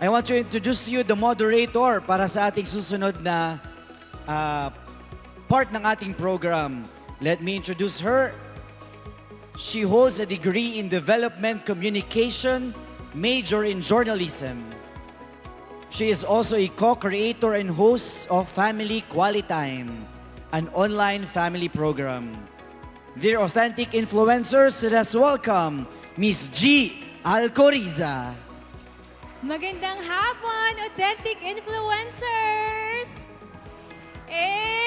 I want to introduce to you the moderator para sa ating susunod na part ng ating program. Let me introduce her. She holds a degree in Development Communication, major in journalism. She is also a co-creator and host of Family Quality Time, an online family program. Dear authentic influencers, let us welcome Miss G. Alcoriza. Magandang hapon, authentic influencers! AI!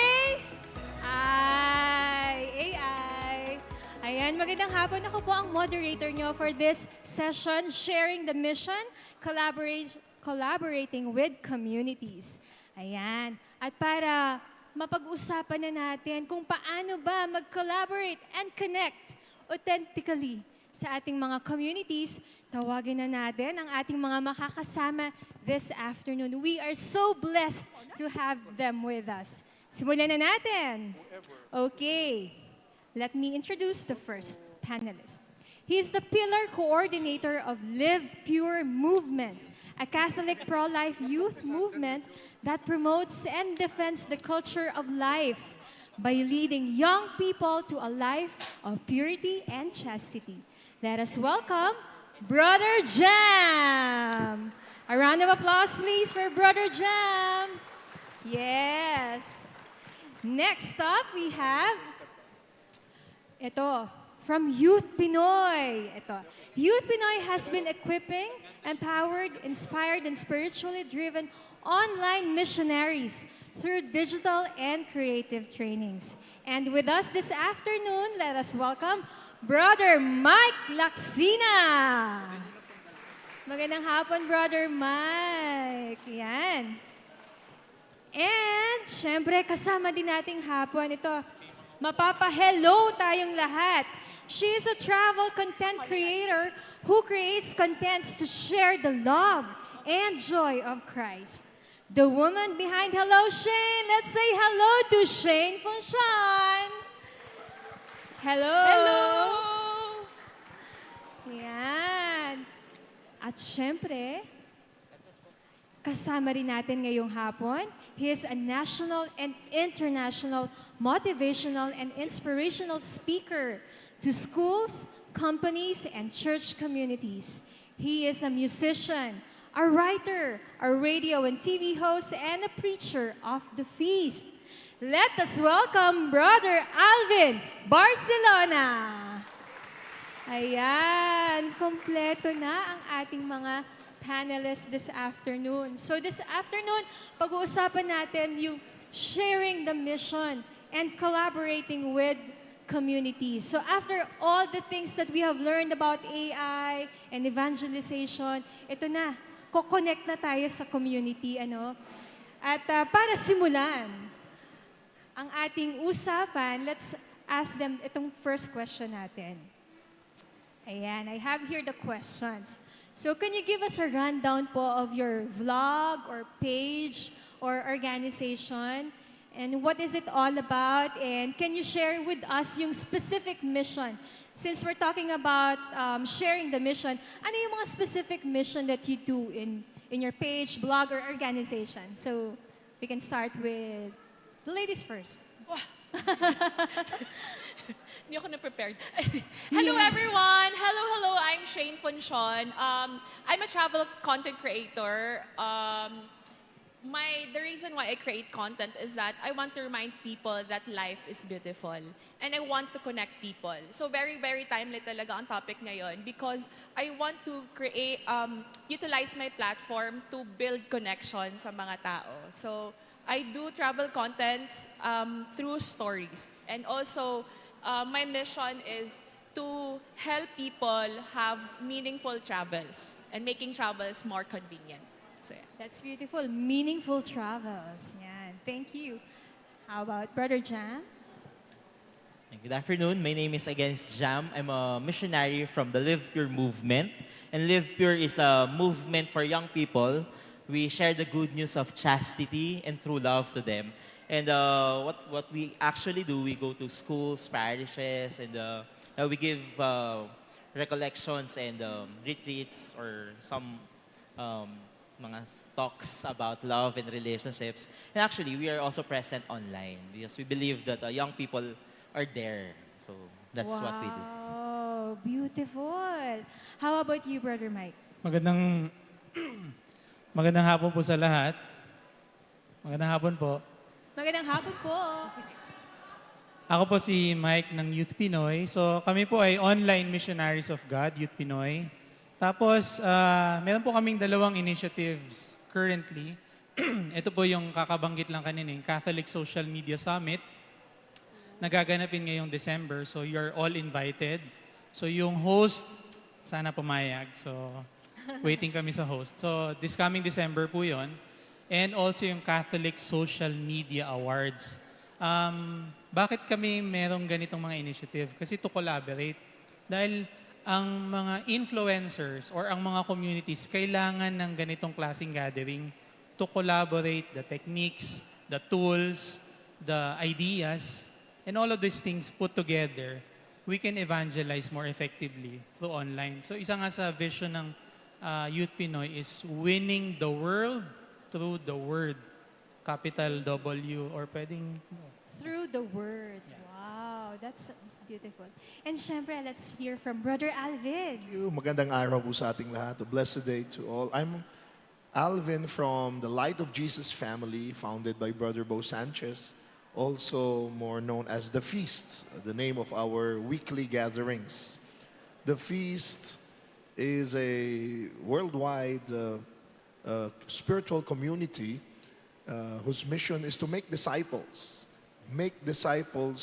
Ayan, magandang hapon. Ako po ang moderator nyo for this session, sharing the mission, collaborating with communities. Ayan. At para mapag-usapan na natin kung paano ba mag-collaborate and connect authentically sa ating mga communities, tawagin na natin ang ating mga makakasama this afternoon. We are so blessed to have them with us. Simulan na natin. Okay. Let me introduce the first panelist. He is the pillar coordinator of Live Pure Movement, a Catholic pro-life youth movement that promotes and defends the culture of life by leading young people to a life of purity and chastity. Let us welcome Brother Jam. A round of applause, please, for Brother Jam. Yes. Next up, we have from Youth Pinoy. Youth Pinoy has been equipping, empowered, inspired, and spiritually driven online missionaries through digital and creative trainings. And with us this afternoon, let us welcome Brother Mike Laksina. Magandang hapon, Brother Mike. Yan. And, syempre, kasama din nating hapon ito. Mapapa-hello tayong lahat. She is a travel content creator who creates contents to share the love and joy of Christ. The woman behind Hello Shane. Let's say hello to Shane Fonsean. Hello. Hello. Yan. At syempre, kasama rin natin ngayong hapon, he is a national and international motivational and inspirational speaker to schools, companies, and church communities. He is a musician, a writer, a radio and TV host, and a preacher of the feast. Let us welcome Brother Alvin Barcelona. Ayan, kompleto na ang ating mga panelists this afternoon. So this afternoon, pag-uusapan natin yung sharing the mission and collaborating with communities. So after all the things that we have learned about AI and evangelization, ito na, ko-connect na tayo sa community. At para simulan ang ating usapan, let's ask them itong first question natin. Ayan, I have here the questions. So can you give us a rundown po of your vlog or page or organization? And what is it all about? And can you share with us yung specific mission? Since we're talking about sharing the mission, ano yung mga specific mission that you do in your page, blog, or organization? So we can start with the ladies first. Hindi ako na-prepared. Hello, Yes. everyone! Hello! I'm Shane Fonsean. I'm a travel content creator. The reason why I create content is that I want to remind people that life is beautiful. And I want to connect people. So very, very timely talaga ang topic ngayon because I want to utilize my platform to build connection sa mga tao. So I do travel contents through stories. And also, my mission is to help people have meaningful travels and making travels more convenient. So, yeah. That's beautiful. Meaningful travels. Yan. Thank you. How about Brother Jam? Good afternoon. My name is again Jam. I'm a missionary from the Live Pure movement. And Live Pure is a movement for young people. We share the good news of chastity and true love to them. And what we actually do, we go to schools, parishes, and we give recollections and retreats or some mga talks about love and relationships. And actually, we are also present online because we believe that young people are there. So that's what we do. Wow, beautiful. How about you, Brother Mike? Magandang magandang hapon po sa lahat. Magandang hapon po. Magandang hapon po. Ako po si Mike ng Youth Pinoy. So kami po ay online missionaries of God, Youth Pinoy. Tapos meron po kaming dalawang initiatives currently. Ito po yung kakabanggit lang kanina, yung Catholic Social Media Summit. Nagaganapin ngayong December, so you're all invited. So yung host, sana pumayag. So waiting kami sa host. So this coming December po yon. And also yung Catholic Social Media Awards. Bakit kami merong ganitong mga initiative? Kasi to collaborate. Dahil ang mga influencers or ang mga communities kailangan ng ganitong klaseng gathering to collaborate the techniques, the tools, the ideas, and all of these things put together, we can evangelize more effectively through online. So isa nga sa vision ng Youth Pinoy is winning the world through the word. Capital W or pwedeng Through the word. Wow, that's beautiful. And syempre, let's hear from Brother Alvin. Thank you. Magandang araw po sa ating lahat. A blessed day to all. I'm Alvin from the Light of Jesus family, founded by Brother Bo Sanchez, also more known as The Feast, the name of our weekly gatherings. The Feast is a worldwide spiritual community whose mission is to make disciples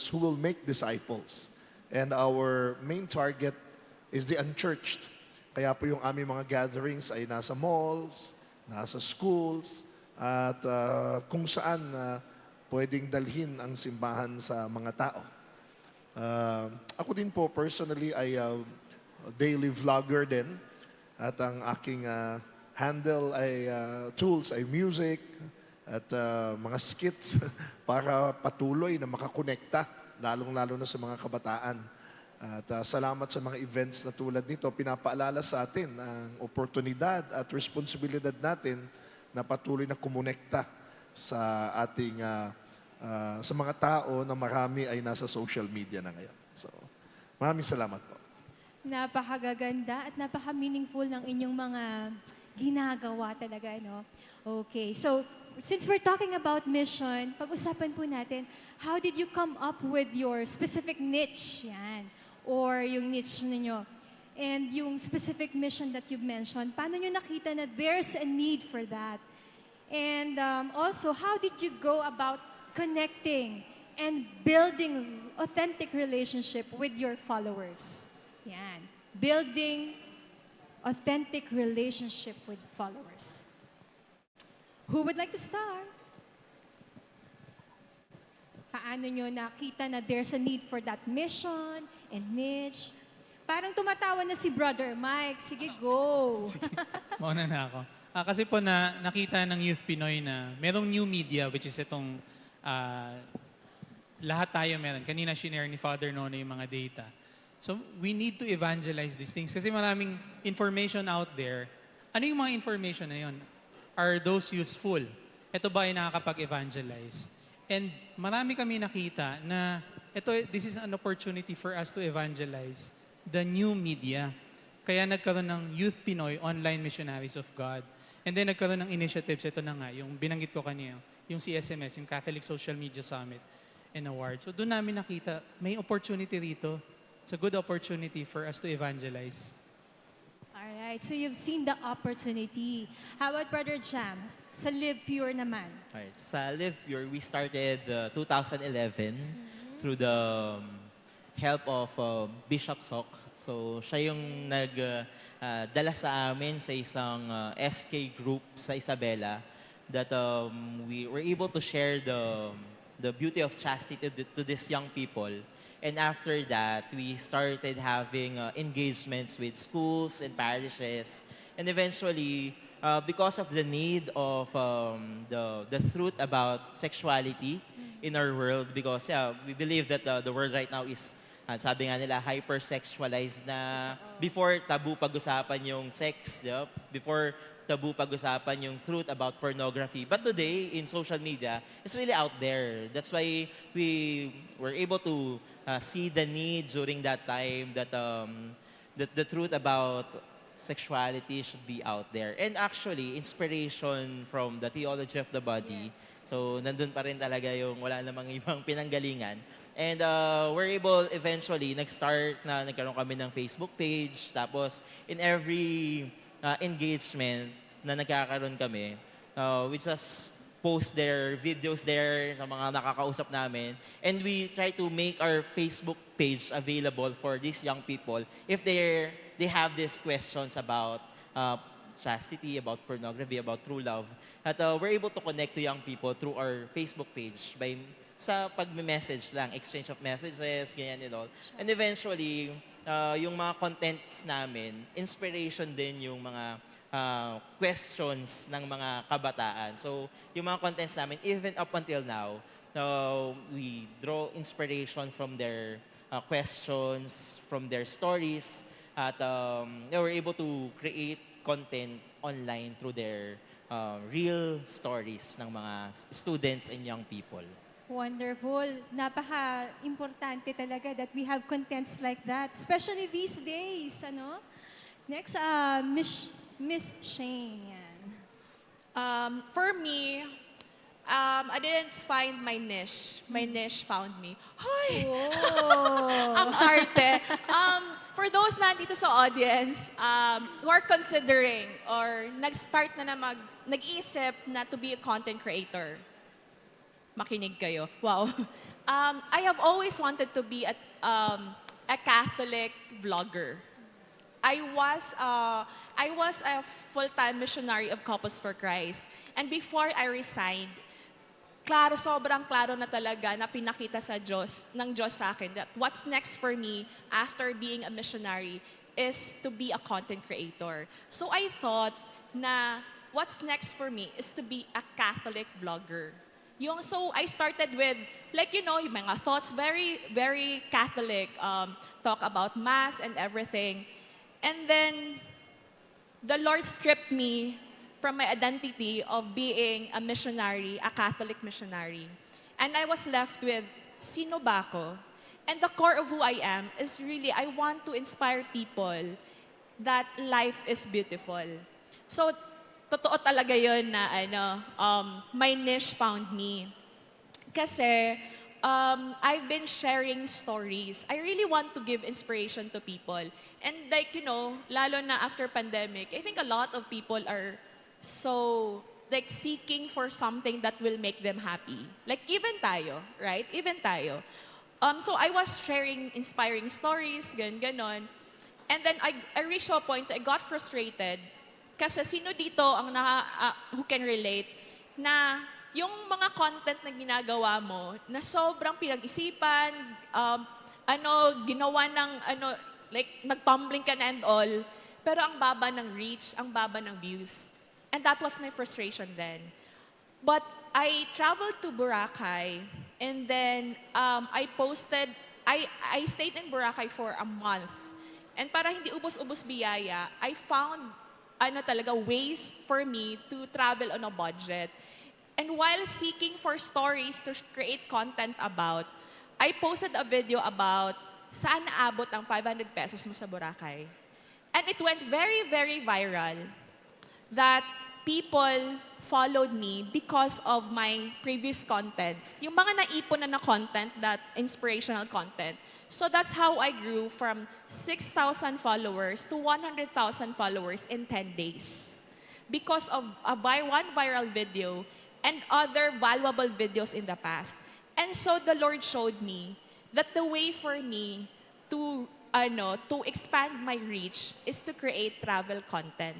who will make disciples. And our main target is the unchurched. Kaya po yung aming mga gatherings ay nasa malls, nasa schools, at kung saan pwedeng dalhin ang simbahan sa mga tao. Ako din po personally ay daily vlogger din. At ang aking handle ay tools ay music, at mga skits para patuloy na makakonekta, lalong-lalo na sa mga kabataan. At salamat sa mga events na tulad nito. Pinapaalala sa atin ang oportunidad at responsibilidad natin na patuloy na kumonekta sa ating sa mga tao na marami ay nasa social media na ngayon. So, maraming salamat po. Napakagaganda at napaka-meaningful ng inyong mga ginagawa talaga, no? Okay, so since we're talking about mission, pag-usapan po natin, how did you come up with your specific niche? Yan. Or yung niche ninyo. And yung specific mission that you've mentioned, paano nyo nakita na there's a need for that? And also, how did you go about connecting and building authentic relationship with your followers? Yan. Building authentic relationship with followers. Who would like to start? Paano nyo nakita na there's a need for that mission and niche? Parang tumatawa na si Brother Mike. Sige, go. mauna na ako. Kasi po nakita ng Youth Pinoy na merong new media which is itong lahat tayo meron. Kanina shinare ni Father Nono yung mga data. So we need to evangelize these things kasi maraming information out there. Ano yung mga information na yun? Are those useful? Ito ba ay nakakapag-evangelize? And marami kami nakita na this is an opportunity for us to evangelize the new media. Kaya nagkaroon ng Youth Pinoy Online Missionaries of God. And then nagkaroon ng initiatives, ito na nga, yung binanggit ko kanina, yung CSMS, yung Catholic Social Media Summit and Awards. So doon namin nakita, may opportunity rito. It's a good opportunity for us to evangelize. Alright, so you've seen the opportunity. How about Brother Jam? Sa Live Pure naman. Alright, sa Live Pure, we started 2011 through the help of Bishop Sok. So, siya yung nagdala sa amin sa isang SK group sa Isabela that we were able to share the beauty of chastity to these young people. And after that, we started having engagements with schools and parishes. And eventually, because of the need of the truth about sexuality in our world, because we believe that the world right now is, sabi nga nila, hypersexualized na. Before, tabu pag-usapan yung sex. Before, taboo pag-usapan yung truth about pornography. But today, in social media, it's really out there. That's why we were able to see the need during that time that the truth about sexuality should be out there. And actually, inspiration from the theology of the body. So, nandun pa rin talaga yung wala namang ibang pinanggalingan. And we're able eventually, nagkaroon kami ng Facebook page. Tapos, in every engagement na nagkakaroon kami, we just post their videos there sa mga nakakausap namin. And we try to make our Facebook page available for these young people if they have these questions about chastity, about pornography, about true love. At we're able to connect to young people through our Facebook page sa pag-message lang, exchange of messages, ganyan and all. And eventually, yung mga contents namin, inspiration din yung mga questions ng mga kabataan. So, yung mga contents namin, even up until now, we draw inspiration from their questions, from their stories, at we're able to create content online through their real stories ng mga students and young people. Wonderful. Napaka-importante talaga that we have contents like that, especially these days, ano? Next, Miss Shane. Yan. For me, I didn't find my niche. My niche found me. Hoy! Oh. Ang arte. For those nandito sa audience who are considering or nag-start na nag-iisip na to be a content creator, makinig kayo. Wow. I have always wanted to be a Catholic vlogger. I was a full-time missionary of Couples for Christ. And before I resigned, sobrang klaro na talaga na pinakita ng Diyos sa akin that what's next for me after being a missionary is to be a content creator. So I thought na what's next for me is to be a Catholic vlogger. So I started with, yung mga thoughts, very, very Catholic, talk about Mass and everything. And then, the Lord stripped me from my identity of being a missionary, a Catholic missionary. And I was left with, sino ba ako? And the core of who I am is really, I want to inspire people that life is beautiful. So, totoo talaga yun na my niche found me. Kasi, I've been sharing stories. I really want to give inspiration to people. And lalo na after pandemic, I think a lot of people are so seeking for something that will make them happy. Even tayo, right? Even tayo. So I was sharing inspiring stories, ganon. And then I reached a point that I got frustrated kasi sino dito ang who can relate na yung mga content na ginagawa mo na sobrang pinag-isipan, ginawa ng nag-tumbling ka na and all, pero ang baba ng reach, ang baba ng views. And that was my frustration then. But I traveled to Boracay and then I stayed in Boracay for a month. And para hindi ubos-ubos biyaya, I found ways for me to travel on a budget. And while seeking for stories to create content about, I posted a video about saan naabot ang 500 pesos mo sa Boracay. And it went very, very viral that people followed me because of my previous contents. Yung mga naipon na content, that inspirational content. So that's how I grew from 6,000 followers to 100,000 followers in 10 days. Because of one viral video and other valuable videos in the past. And so the Lord showed me that the way for me to expand my reach is to create travel content.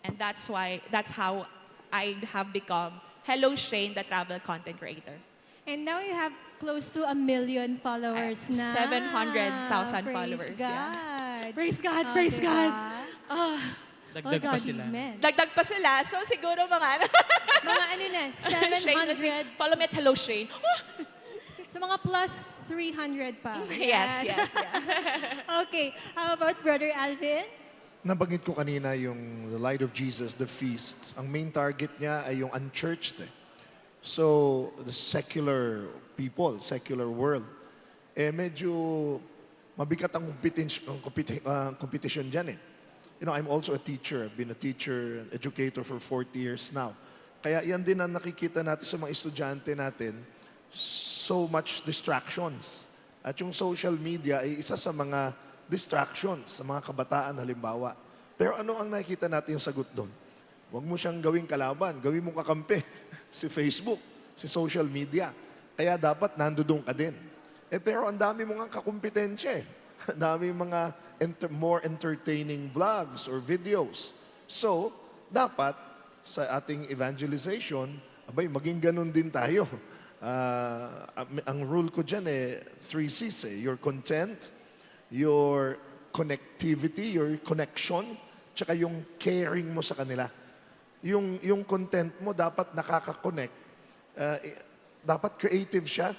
And that's how I have become Hello Shane, the travel content creator. And now you have close to 1 million followers na. 700,000 followers. God. Yeah. Praise God. Praise God. Dagdag pa sila. Amen. Dagdag pa sila. So siguro mga Mga na, Shane, 700. follow me at Hello Shane. So mga plus 300 pa. Yes. Okay. How about Brother Alvin? nabanggit ko kanina yung The Light of Jesus, the feasts. Ang main target niya ay yung unchurched. So, the secular people, secular world. Medyo mabigat ang competition dyan You know, I'm also a teacher. I've been a teacher, educator for 40 years now. Kaya yan din ang nakikita natin sa mga estudyante natin, so much distractions. At yung social media ay isa sa mga distractions sa mga kabataan halimbawa. Pero ano ang nakikita natin yung sagot doon? Huwag mo siyang gawing kalaban, gawin mo kakampi. Si Facebook, si social media. Kaya dapat nandoon ka din. Pero ang dami mo nga kakumpetensya Ang dami mga more entertaining vlogs or videos. So, dapat sa ating evangelization, maging ganun din tayo. Ang rule ko dyan 3 C's Your content, your connectivity, your connection, tsaka yung caring mo sa kanila. Yung content mo dapat nakaka-connect. Dapat creative siya.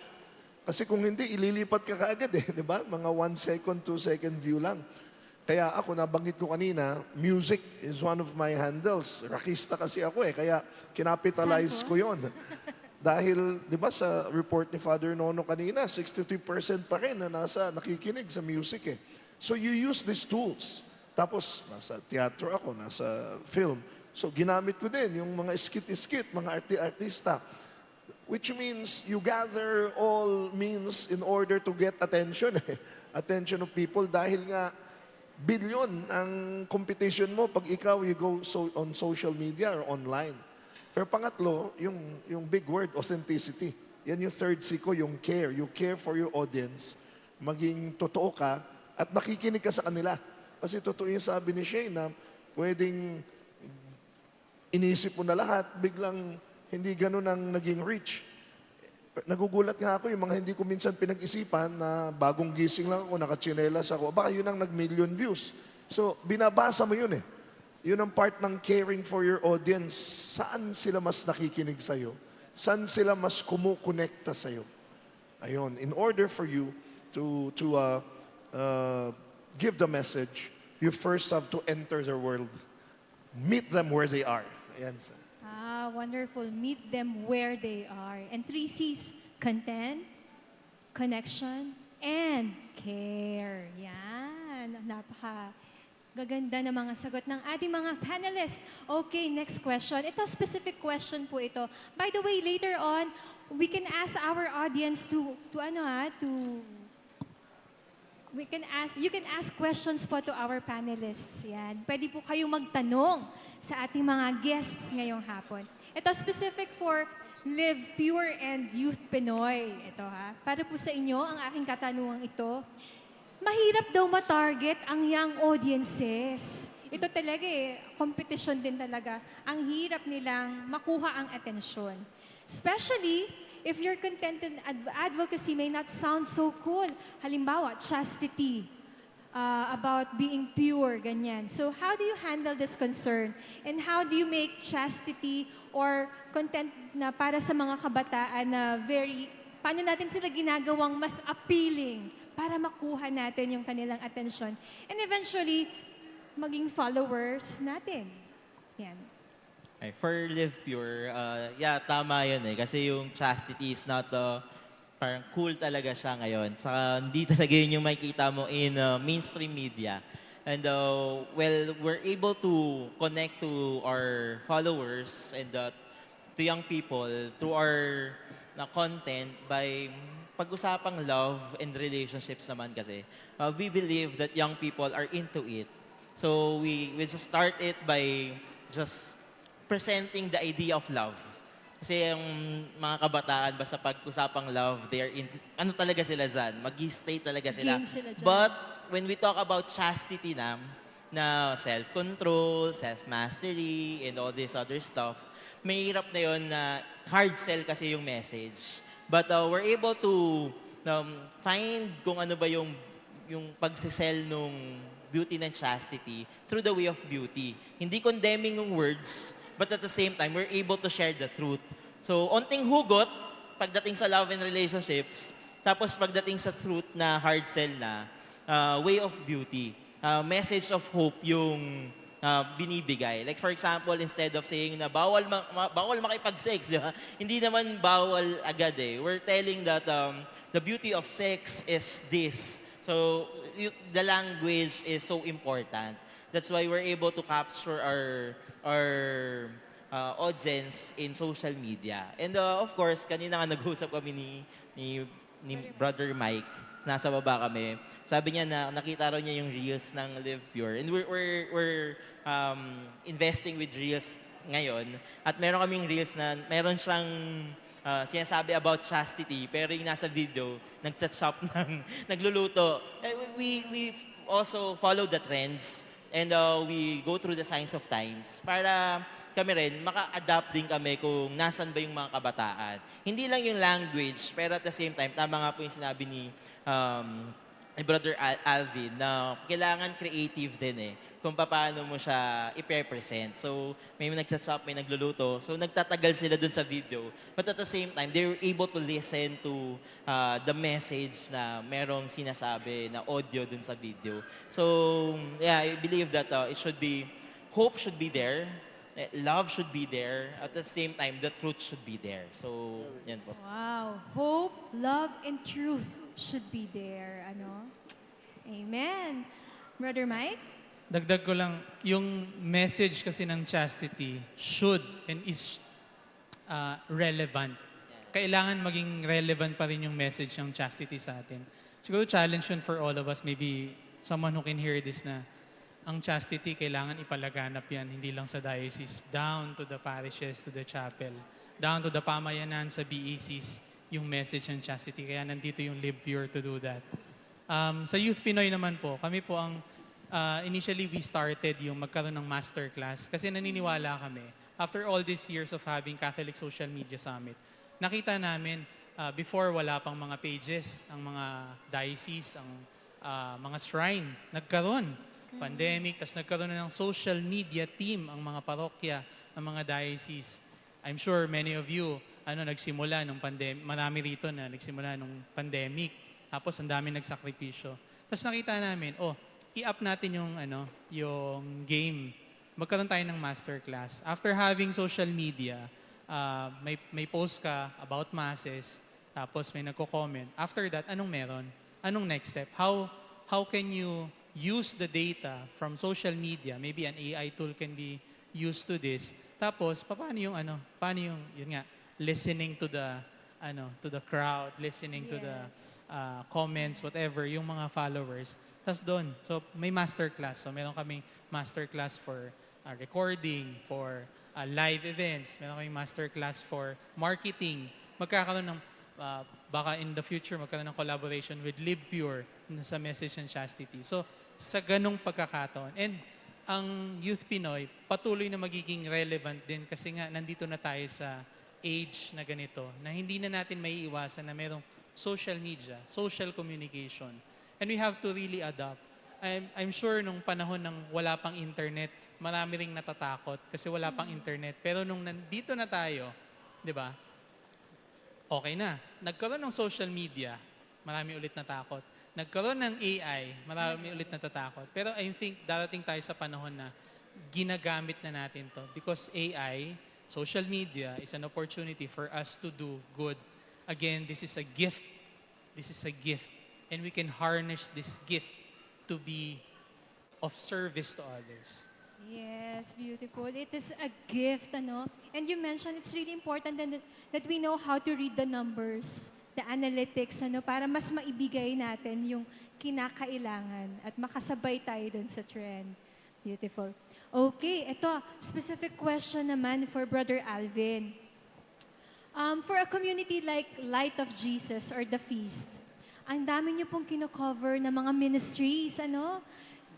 Kasi kung hindi, ililipat ka kaagad di ba? Mga 1 second, 2 second view lang. Kaya ako, nabanggit ko kanina, music is one of my handles. Rockista kasi ako kaya kinapitalize ko yon. Dahil, di ba, sa report ni Father Nono kanina, 63% pa rin na nakikinig sa music So you use these tools. Tapos, nasa teatro ako, nasa film. So ginamit ko din yung mga skit-skit, mga artista. Which means you gather all means in order to get attention. Attention of people dahil nga billion ang competition mo pag ikaw you go on social media or online. Pero pangatlo, yung big word, authenticity. Yan yung third C ko, yung care. You care for your audience. Maging totoo ka at makikinig ka sa kanila. Kasi totoo yung sabi ni Shane na pwedeng inisip mo na lahat, biglang hindi ganun ang naging reach. Nagugulat nga ako yung mga hindi ko minsan pinag-isipan na bagong gising lang ako, nakatsinelas ako. Baka yun ang nag-million views. So, binabasa mo yun Yun ang part ng caring for your audience. Saan sila mas nakikinig sa'yo? Saan sila mas kumukonekta sa'yo? Ayun, in order for you to give the message, you first have to enter their world. Meet them where they are. Ayan, sir. Wonderful. Meet them where they are. And 3 C's, content, connection, and care. Yan. Gaganda ng mga sagot ng ating mga panelists. Okay, next question. Ito, specific question po ito. By the way, later on, we can ask our audience you can ask questions po to our panelists. Yan. Pwede po kayong magtanong sa ating mga guests ngayong hapon. Ito specific for Live Pure and Youth Pinoy. Ito para po sa inyo ang aking katanungang ito. Mahirap daw ma-target ang young audiences. Ito talaga competition din talaga. Ang hirap nilang makuha ang atensyon. Especially if your content and advocacy may not sound so cool. Halimbawa, chastity, about being pure, ganyan. So how do you handle this concern? And how do you make chastity or content na para sa mga kabataan na paano natin sila ginagawang mas appealing para makuha natin yung kanilang atensyon and eventually maging followers natin. Yan. For Live Pure, tama yun kasi yung chastity is not parang cool talaga siya ngayon. Saka hindi talaga yun yung makikita mo in mainstream media. And we're able to connect to our followers and to young people through our content by pag-usapang love and relationships naman kasi. We believe that young people are into it. So we just start it by just presenting the idea of love. Kasi yung mga kabataan, basta pag-usapang love, ano talaga sila dyan? Mag-stay talaga sila. Game sila dyan. But when we talk about chastity na self-control, self-mastery, and all this other stuff, may hirap na yun na hard sell kasi yung message. But we're able to find kung ano ba yung pagsisell nung beauty and chastity through the way of beauty. Hindi condemning yung words, but at the same time, we're able to share the truth. So, onting hugot, pagdating sa love and relationships, tapos pagdating sa truth na hard sell na, way of beauty. message of hope yung binibigay. Like for example, instead of saying na bawal makipag-sex, di ba? Hindi naman bawal agad eh. We're telling that the beauty of sex is this. So the language is so important. That's why we're able to capture our audience in social media. And of course, kanina nga nag-usap kami ni Brother Mike. Nasa baba kami. Sabi niya na nakita raw niya yung reels ng Live Pure. And we're investing with reels ngayon. At meron kaming reels na meron siyang sinasabi about chastity. Pero yung nasa video, nag-chat-shop ng nagluluto. We also follow the trends. And we go through the signs of times para kami rin, maka-adapt din kami kung nasan ba yung mga kabataan. Hindi lang yung language, pero at the same time, tama nga po yung sinabi ni Brother Alvin na kailangan creative din eh kung paano mo siya i-represent. So, may nagchat-shop, may nagluluto. So, nagtatagal sila dun sa video. But at the same time, they were able to listen to the message na merong sinasabi na audio dun sa video. So, yeah, I believe that hope should be there, love should be there, at the same time, the truth should be there. So, yan po. Wow. Hope, love, and truth should be there. Ano? Amen. Brother Mike? Dagdag ko lang, yung message kasi ng chastity should and is relevant. Kailangan maging relevant pa rin yung message ng chastity sa atin. Siguro challenge yun for all of us, maybe someone who can hear this na ang chastity, kailangan ipalaganap yan, hindi lang sa diocese, down to the parishes, to the chapel, down to the pamayanan sa BECs, yung message ng chastity. Kaya nandito yung Live Pure to do that. Sa Youth Pinoy naman po, kami po ang initially, we started yung magkaroon ng masterclass kasi naniniwala kami, after all these years of having Catholic Social Media Summit, nakita namin, before wala pang mga pages, ang mga diocese, ang mga shrine, nagkaroon. Pandemic, tas nagkaroon na ng social media team ang mga parokya, ang mga diocese. I'm sure many of you, nagsimula nung pandemic, marami rito na nagsimula nung pandemic, tapos ang dami nagsakripisyo. Tapos nakita namin, i-up natin yung game. Magkaroon tayo ng masterclass. After having social media, may post ka about masses, tapos may nagko-comment. After that, anong meron? Anong next step? How can you use the data from social media? Maybe an AI tool can be used to this. Tapos, paano yung yun nga, listening to the crowd, listening to the comments, whatever, yung mga followers. Tas doon. So, may masterclass. So, meron kaming masterclass for recording, for live events. Meron kaming masterclass for marketing. Magkakaroon ng, baka in the future, magkaroon ng collaboration with Live Pure sa message and chastity. So, sa ganong pagkakataon. And ang Youth Pinoy, patuloy na magiging relevant din kasi nga, nandito na tayo sa age na ganito, na hindi na natin may iwasan na merong social media, social communication. And we have to really adapt. I'm sure nung panahon ng wala pang internet, marami ring natatakot kasi wala pang internet. Pero nung nandito na tayo, di ba, okay na. Nagkaroon ng social media, marami ulit natakot. Nagkaroon ng AI, marami ulit natatakot. Pero I think darating tayo sa panahon na ginagamit na natin to. Because AI, social media, is an opportunity for us to do good. Again, this is a gift. This is a gift. And we can harness this gift to be of service to others. Yes, beautiful. It is a gift, ano? And you mentioned it's really important that we know how to read the numbers, the analytics, para mas maibigay natin yung kinakailangan at makasabay tayo dun sa trend. Beautiful. Okay, ito, specific question naman for Brother Alvin. For a community like Light of Jesus or The Feast, ang dami niyo pong kino-cover na mga ministries,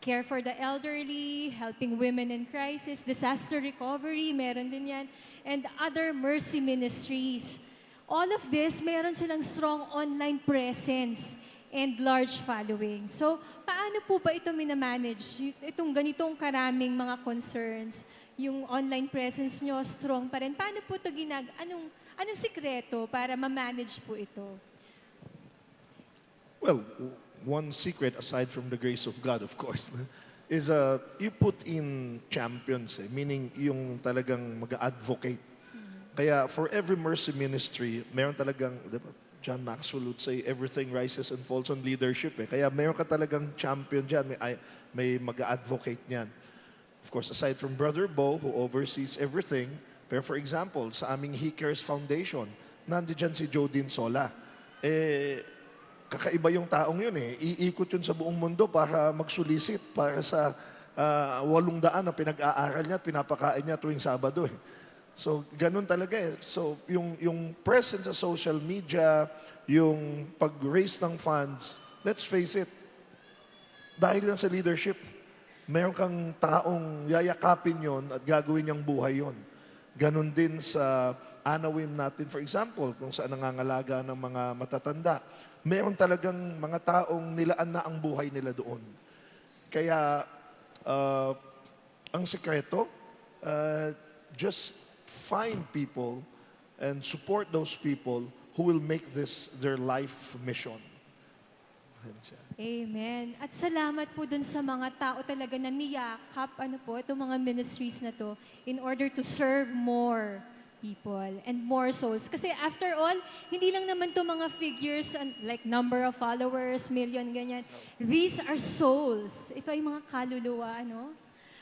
Care for the elderly, helping women in crisis, disaster recovery, meron din yan, and other mercy ministries. All of this, meron silang strong online presence and large following. So, paano po ba ito minamanage? Itong ganitong karaming mga concerns, yung online presence nyo strong pa rin. Paano po ito anong sikreto para ma-manage po ito? Well, one secret aside from the grace of God, of course, is you put in champions, meaning yung talagang mag-advocate. Kaya for every mercy ministry, meron talagang, di ba, John Maxwell would say, everything rises and falls on leadership. Kaya meron ka talagang champion dyan, may mag-advocate niyan. Of course, aside from Brother Bo, who oversees everything, pero for example, sa aming He Cares Foundation, nandiyan si Jodine Sola. Kakaiba yung taong yun Iikot yun sa buong mundo para magsulisit para sa 800 na pinag-aaral niya at pinapakain niya tuwing Sabado So, ganun talaga So, yung presence sa social media, yung pag-raise ng funds, let's face it, dahil lang sa leadership, meron kang taong yayakapin yon at gagawin niyang buhay yon. Ganun din sa Anawim natin, for example, kung saan nangangalaga ng mga matatanda. Meron talagang mga taong nilaan na ang buhay nila doon. Kaya, ang sekreto, just find people and support those people who will make this their life mission. Amen. At salamat po dun sa mga tao talaga na niyakap, itong mga ministries na to in order to serve more people and more souls. Kasi after all, hindi lang naman to mga figures like number of followers, million, ganyan. These are souls. Ito ay mga kaluluwa,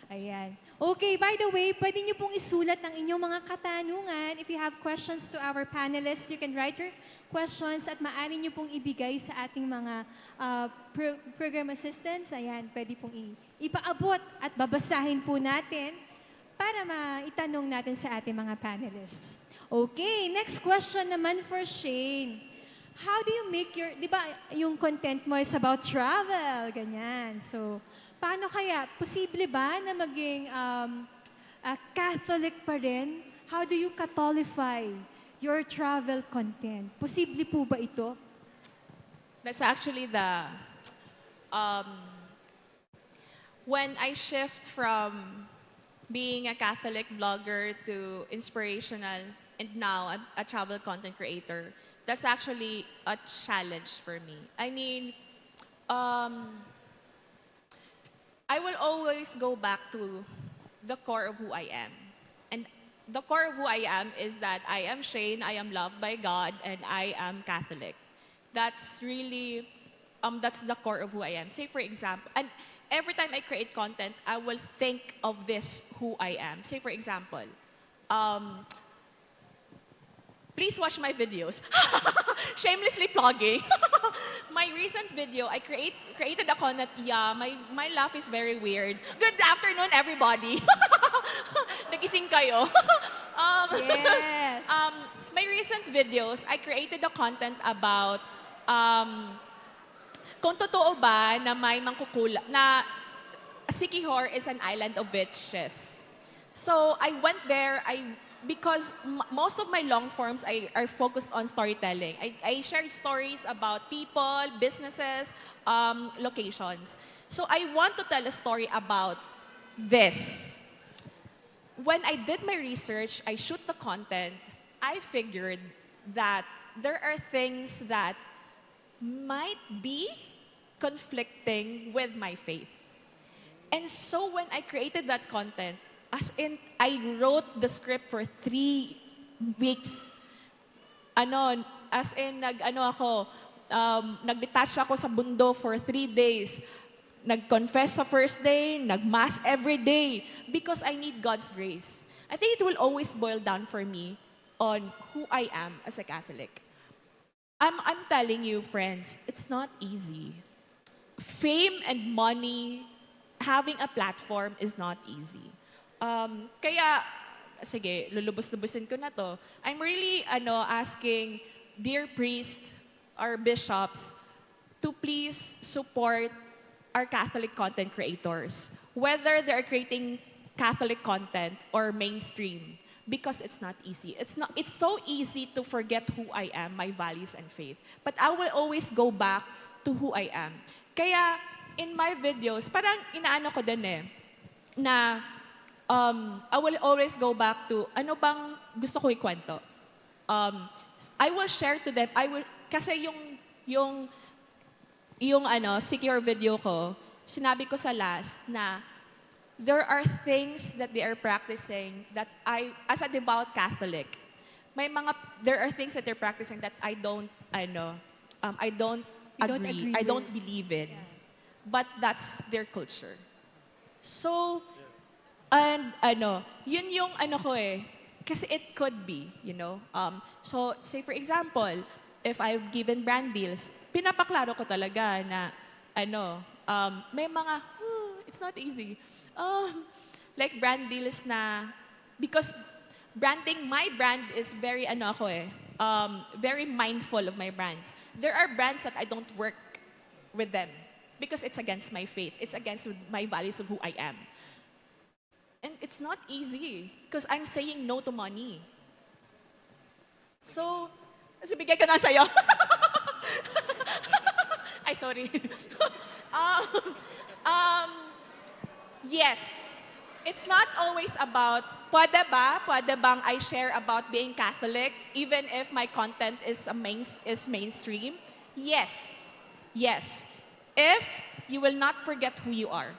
Ayan. Okay, by the way, pwede niyo pong isulat ng inyong mga katanungan. If you have questions to our panelists, you can write your questions at maaari niyo pong ibigay sa ating mga program assistants. Ayan, pwede pong ipaabot at babasahin po natin para maitanong natin sa ating mga panelists. Okay, next question naman for Shane. How do you make di ba yung content mo is about travel, ganyan. So, paano kaya, posible ba na maging Catholic pa rin? How do you Catholify your travel content? Posible po ba ito? That's actually when I shift from being a Catholic blogger to inspirational and now a travel content creator, that's actually a challenge for me. I mean, I will always go back to the core of who I am. And the core of who I am is that I am Shane, I am loved by God, and I am Catholic. That's really, that's the core of who I am. Say for example, and every time I create content, I will think of this, who I am. Say for example, please watch my videos. Shamelessly plugging. My recent video, I created a content, my laugh is very weird. Good afternoon, everybody. Nagising kayo. Yes. My recent videos, I created a content about kung totoo ba na may mangkukula, na Siquijor is an island of witches. So I went there, because most of my long forms are focused on storytelling. I shared stories about people, businesses, locations. So I want to tell a story about this. When I did my research, I shoot the content, I figured that there are things that might be conflicting with my faith. And so when I created that content, as in, I wrote the script for 3 weeks. Nag-detach ako sa bundo for 3 days. Nag-confess sa first day, nag-mass every day, because I need God's grace. I think it will always boil down for me on who I am as a Catholic. I'm telling you, friends, it's not easy. Fame and money, having a platform is not easy. Kaya, sige, lulubos-lubusin ko na to. I'm really asking dear priests or bishops to please support our Catholic content creators, whether they're creating Catholic content or mainstream, because it's not easy. It's so easy to forget who I am, my values and faith. But I will always go back to who I am. Kaya, in my videos, parang inaano ko din na I will always go back to ano bang gusto ko ikwento. I will share to them, kasi yung yung secure video ko, sinabi ko sa last na there are things that they are practicing that I, as a devout Catholic, there are things that they're practicing that I don't You don't agree I don't with. believe in. But that's their culture. So, and yun yung ko eh. Kasi it could be, you know. So, say for example, if I've given brand deals, pinapaklaro ko talaga na, may mga, it's not easy. Like brand deals na, because my brand is very, very mindful of my brands. There are brands that I don't work with them because it's against my faith. It's against my values of who I am. And it's not easy because I'm saying no to money. So, bigay ko na sa'yo. Ay, sorry. Yes, it's not always about, pwede bang I share about being Catholic even if my content is mainstream? Yes. If you will not forget who you are.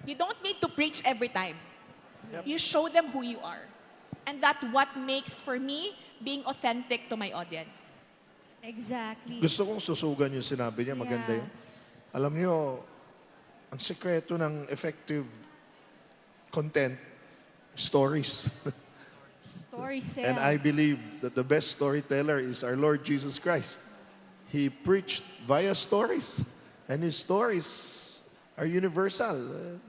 You don't need to preach every time. Yep. You show them who you are. And that's what makes, for me, being authentic to my audience. Exactly. Gusto kong susugan yung sinabi niya, maganda Yeah. yun. Alam niyo, ang sekreto ng effective content, stories. Story sells. And I believe that the best storyteller is our Lord Jesus Christ. He preached via stories. And His stories are universal.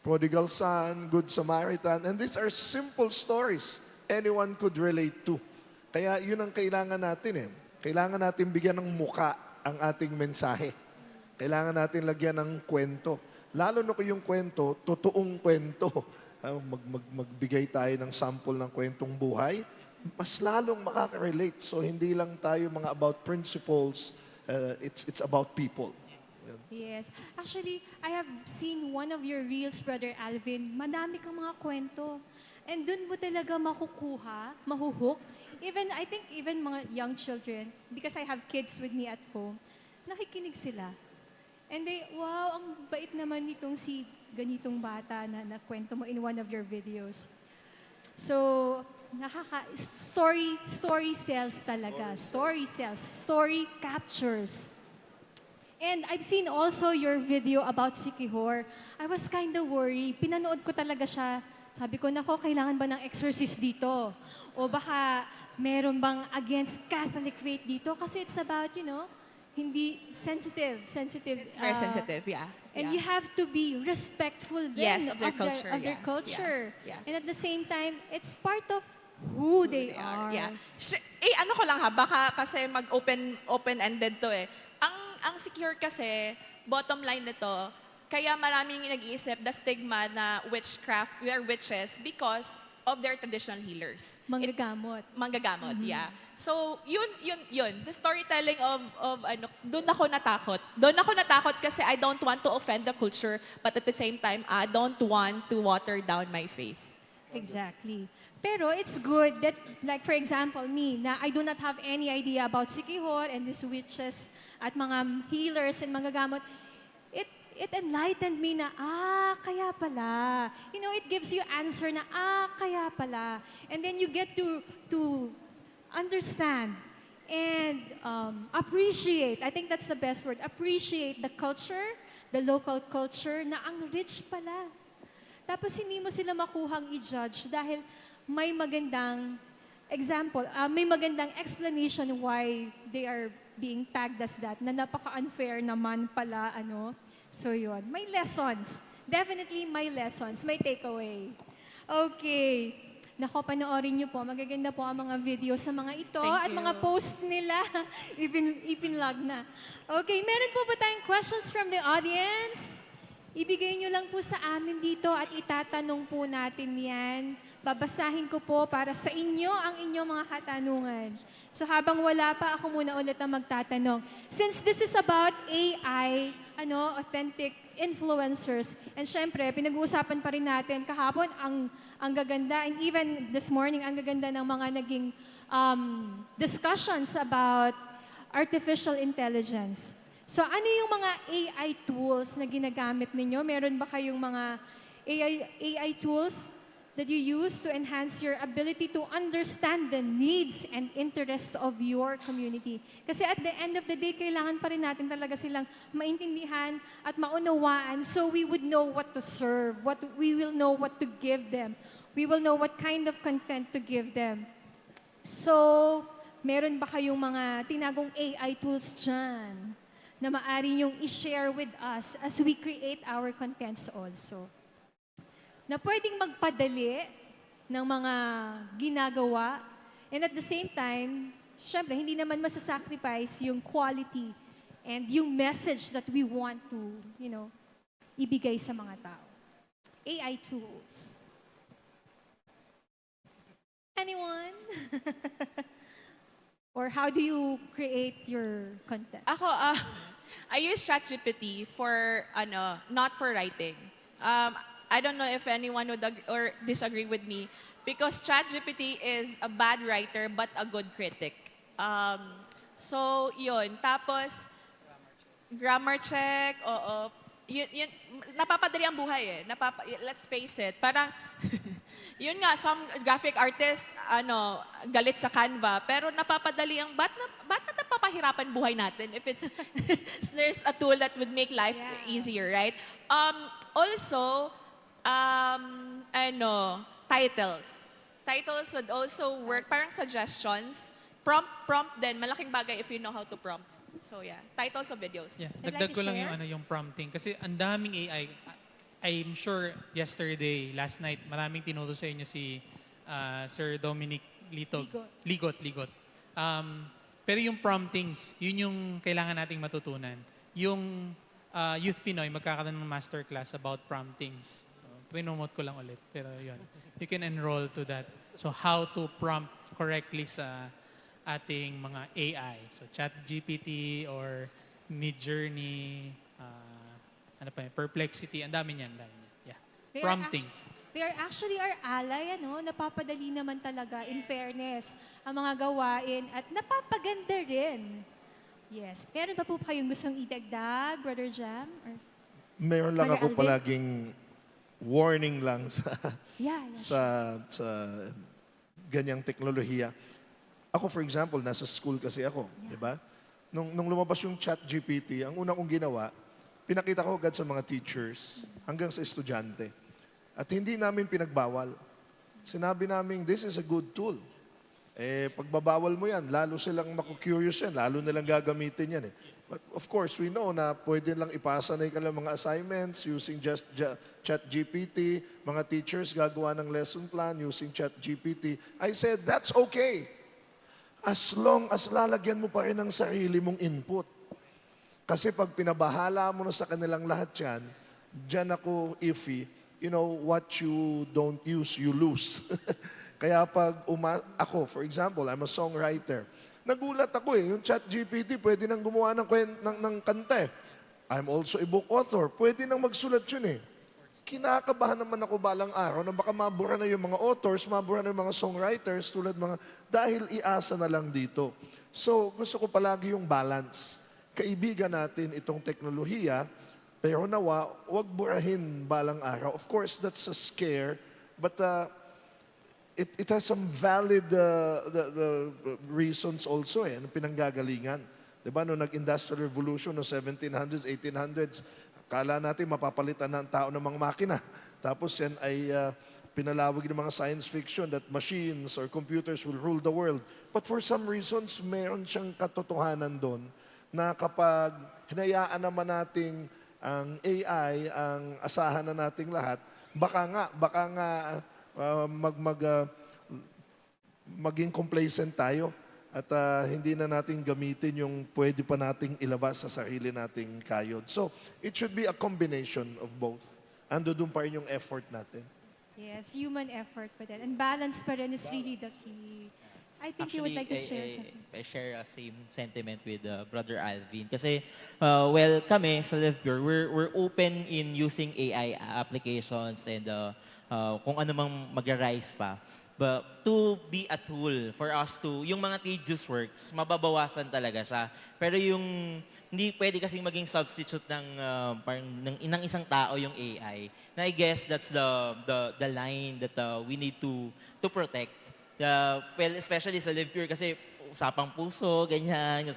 Prodigal Son, Good Samaritan. And these are simple stories anyone could relate to. Kaya yun ang kailangan natin eh. Kailangan natin bigyan ng muka ang ating mensahe. Kailangan natin lagyan ng kwento. Lalo na kung yung kwento, totoong kwento. Magbigay tayo ng sample ng kwentong buhay, mas lalong makaka-relate. So hindi lang tayo mga about principles, it's about people. Yes. Actually, I have seen one of your reels, Brother Alvin. Madami kang mga kwento. And dun mo talaga mahuhook. I think even mga young children, because I have kids with me at home, nakikinig sila. And wow, ang bait naman nitong si ganitong bata na nakwento mo in one of your videos. So, story sells talaga. Story sells. Story captures. And I've seen also your video about Sikihor. I was kind of worried. Pinanood ko talaga siya. Sabi ko, nako, kailangan ba ng exorcist dito? O baka meron bang against Catholic faith dito? Kasi it's about, hindi sensitive. It's very sensitive, yeah. And Yeah. you have to be respectful then Yes, of their culture, of their yeah. culture. Yeah. And at the same time, it's part of who they are. Yeah. Ano ko lang ha, baka kasi open-ended to eh. Ang secure kasi, bottom line nito, kaya maraming nag-iisip the stigma na witchcraft, we are witches because of their traditional healers. Manggagamot. Manggagamot, yeah. So, yun. The storytelling of doon ako natakot. Doon ako natakot kasi I don't want to offend the culture, but at the same time, I don't want to water down my faith. Exactly. Pero it's good that, like for example, me, na I do not have any idea about Sikihor and these witches at mga healers and manggagamot. It enlightened me na, kaya pala. It gives you answer na, kaya pala. And then you get to understand and appreciate. I think that's the best word. Appreciate the culture, the local culture, na ang rich pala. Tapos hindi mo sila makuhang i-judge dahil may magandang example, may magandang explanation why they are being tagged as that, na napaka-unfair naman pala, So yun, may lessons. Definitely may lessons, may takeaway. Okay. Nako, panoorin niyo po. Magaganda po ang mga video sa mga ito Thank at mga you. post nila. Ipinlog na. Okay, meron po ba tayong questions from the audience? Ibigay niyo lang po sa amin dito at itatanong po natin yan. Babasahin ko po para sa inyo ang inyong mga katanungan. So habang wala pa, ako muna ulit ang magtatanong. Since this is about AI, authentic influencers, and syempre, pinag-uusapan pa rin natin kahapon ang gaganda, and even this morning, ang gaganda ng mga naging discussions about artificial intelligence. So ano yung mga AI tools na ginagamit ninyo? Meron ba kayong mga AI tools that you use to enhance your ability to understand the needs and interests of your community? Kasi at the end of the day, kailangan pa rin natin talaga silang maintindihan at maunawaan so we would know what to serve, we will know what to give them. We will know what kind of content to give them. So, meron ba kayong mga tinagong AI tools dyan na maaari yung i-share with us as we create our contents also? Na pwedeng magpadali ng mga ginagawa and at the same time, syempre, hindi naman masasacrifice yung quality and yung message that we want to, ibigay sa mga tao. AI tools. Anyone? Or how do you create your content? Ako, I use ChatGPT for, not for writing. I don't know if anyone would or disagree with me because ChatGPT is a bad writer but a good critic. So, yun. Tapos, grammar check, oo. Yun, napapadali ang buhay eh. Let's face it. Parang, yun nga, some graphic artist, galit sa Canva, pero napapadali ang, ba't napapahirapan buhay natin if it's, there's a tool that would make life easier, right? Also, titles. Titles would also work, parang suggestions. Prompt din, malaking bagay if you know how to prompt. So yeah, titles of videos. Yeah, I'd dagdag like ko to lang share. yung prompting kasi ang daming AI. I'm sure yesterday, last night, maraming tinuro sa inyo si Sir Dominic Ligot. Pero yung promptings, yun yung kailangan nating matutunan. Yung Youth Pinoy, magkakaroon ng masterclass about promptings. So, pinomote ko lang ulit. Pero yun, you can enroll to that. So how to prompt correctly sa ating mga AI. So ChatGPT or Midjourney, Perplexity, ang dami niyan. Yeah. They are Promptings. They are actually our ally, napapadali naman talaga, in fairness, ang mga gawain at napapaganda rin. Yes. Meron pa po kayong gustong idagdag, Brother Jam? Or, Meron lang Brother ako Alvin? palaging warning lang yeah. sa ganyang teknolohiya. Ako, for example, nasa school kasi ako, di ba? Nung lumabas yung ChatGPT, ang una kong ginawa, pinakita ko agad sa mga teachers hanggang sa estudyante. At hindi namin pinagbawal. Sinabi namin, this is a good tool. Pagbabawal mo yan, lalo silang maku-curious yan, lalo nilang gagamitin yan. But of course, we know na pwede lang ipasa na yung mga assignments using just ChatGPT. Mga teachers gagawa ng lesson plan using ChatGPT. I said, that's okay. As long as lalagyan mo pa rin ng sarili mong input. Kasi pag pinabahala mo na sa kanilang lahat yan, dyan ako iffy, what you don't use, you lose. Kaya pag ako, for example, I'm a songwriter. Nagulat ako yung ChatGPT, pwede nang gumawa ng kanta. I'm also a book author. Pwede nang magsulat yun eh. Kinakabahan naman ako balang araw na baka mabura na yung mga authors, mabura na yung mga songwriters, dahil iasa na lang dito. So, gusto ko palagi yung balance. Kaibigan natin itong teknolohiya, pero nawa, wag burahin balang araw. Of course, that's a scare, but it has some valid the reasons also pinanggagalingan. Diba, nung nag-industrial revolution no 1700s, 1800s, kala natin mapapalitan ng tao ng mga makina. Tapos yan ay pinalawag ng mga science fiction that machines or computers will rule the world. But for some reasons, meron siyang katotohanan doon na kapag hinayaan naman nating ang AI, ang asahan na nating lahat, baka nga maging complacent tayo at hindi na natin gamitin yung pwede pa nating ilabas sa sarili nating kayod. So, it should be a combination of both. Ando doon pa rin yung effort natin. Yes, human effort pa din. And balance pa rin is really the key. I think you would like to share something. I share a same sentiment with Brother Alvin. Kasi, kami sa Live Pure, we're open in using AI applications and kung ano mang mag-rise pa. but to be a tool for us to, yung mga tedious works, mababawasan talaga siya. Pero yung, hindi pwede kasing maging substitute ng, parang, ng isang tao yung AI. Na I guess that's the line that we need to protect. Well, especially sa Live Pure kasi usapang puso, ganyan,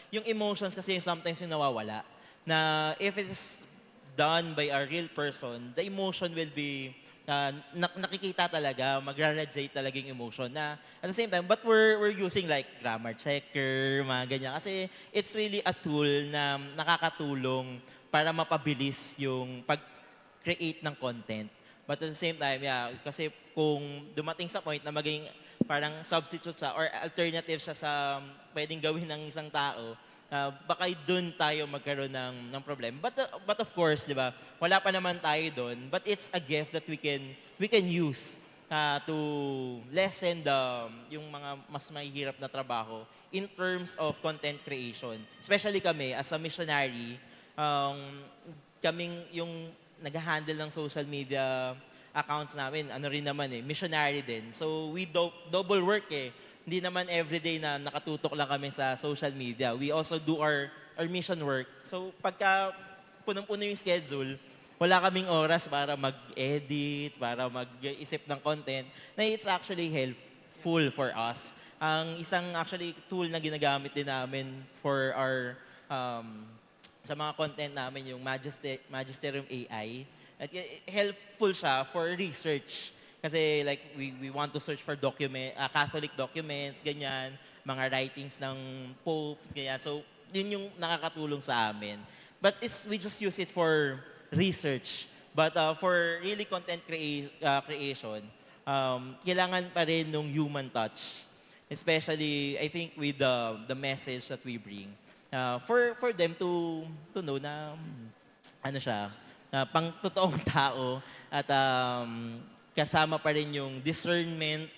yung emotions kasi sometimes yung nawawala. Na if it's done by a real person, the emotion will be nakikita talaga, magra-radiate talaga yung emotion na at the same time, but we're using like grammar checker, mga ganyan. Kasi it's really a tool na nakakatulong para mapabilis yung pag-create ng content. But at the same time, yeah, kasi kung dumating sa point na maging parang substitute siya or alternative siya sa pwedeng gawin ng isang tao, baka doon tayo magkaroon ng problem. But of course, di ba, wala pa naman tayo doon. But it's a gift that we can use to lessen yung mga mas mahihirap na trabaho in terms of content creation. Especially kami, as a missionary, kaming yung nag-handle ng social media accounts namin, ano rin naman missionary din. So we double work Hindi naman everyday na nakatutok lang kami sa social media. We also do our mission work. So pagka punong-puno yung schedule, wala kaming oras para mag-edit, para mag-isip ng content, na it's actually helpful for us. Ang isang actually tool na ginagamit din namin for our sa mga content namin, yung Magisterium AI, at helpful siya for research. Kasi like we want to search for Catholic documents, ganyan, mga writings ng Pope, ganyan. So yun yung nakakatulong sa amin. But we just use it for research. But for really content creation, kailangan pa rin ng human touch. Especially, I think, with the message that we bring. For them to know na ano siya, pang totoong tao at kasama pa rin yung discernment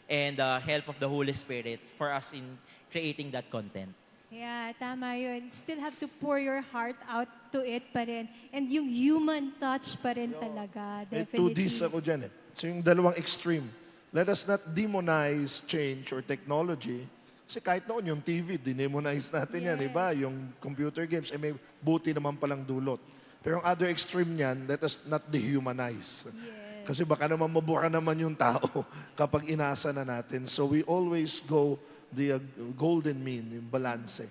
and help of the Holy Spirit for us in creating that content. Yeah, tama yun. Still have to pour your heart out to it pa rin. And yung human touch pa rin talaga. May Definitely. 2Ds ako dyan So yung dalawang extreme. Let us not demonize change or technology. Kasi kahit noon yung TV, dinemonize natin yan, Yes. iba? Yung computer games, may buti naman palang dulot. Pero yung other extreme niyan, let us not dehumanize. Yes. Kasi baka naman mabura naman yung tao kapag inasa na natin. So we always go the golden mean, yung balance.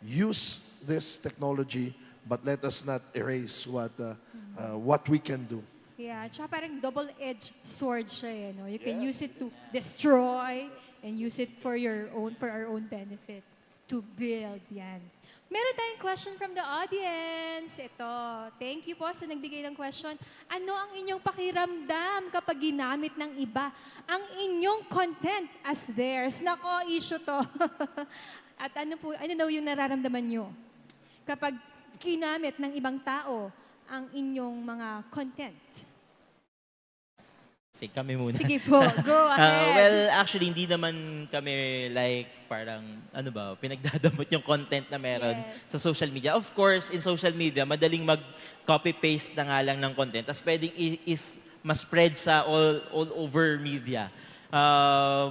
Use this technology, but let us not erase what we can do. Yeah, tsaka parang double-edged sword siya, no? You can use it to destroy and use it for our own benefit. To build, yan. Meron tayong question from the audience. Ito, thank you po sa nagbigay ng question. Ano ang inyong pakiramdam kapag ginamit ng iba ang inyong content as theirs? Nako, issue to. At ano daw yung nararamdaman nyo kapag ginamit ng ibang tao ang inyong mga content? Sige, kami muna. Sige po, go ahead. Well, actually, hindi naman kami like parang, pinagdadamot yung content na meron Yes. sa social media. Of course, in social media, madaling mag-copy-paste na nga lang ng content. Tapos pwedeng mas-spread sa all over media.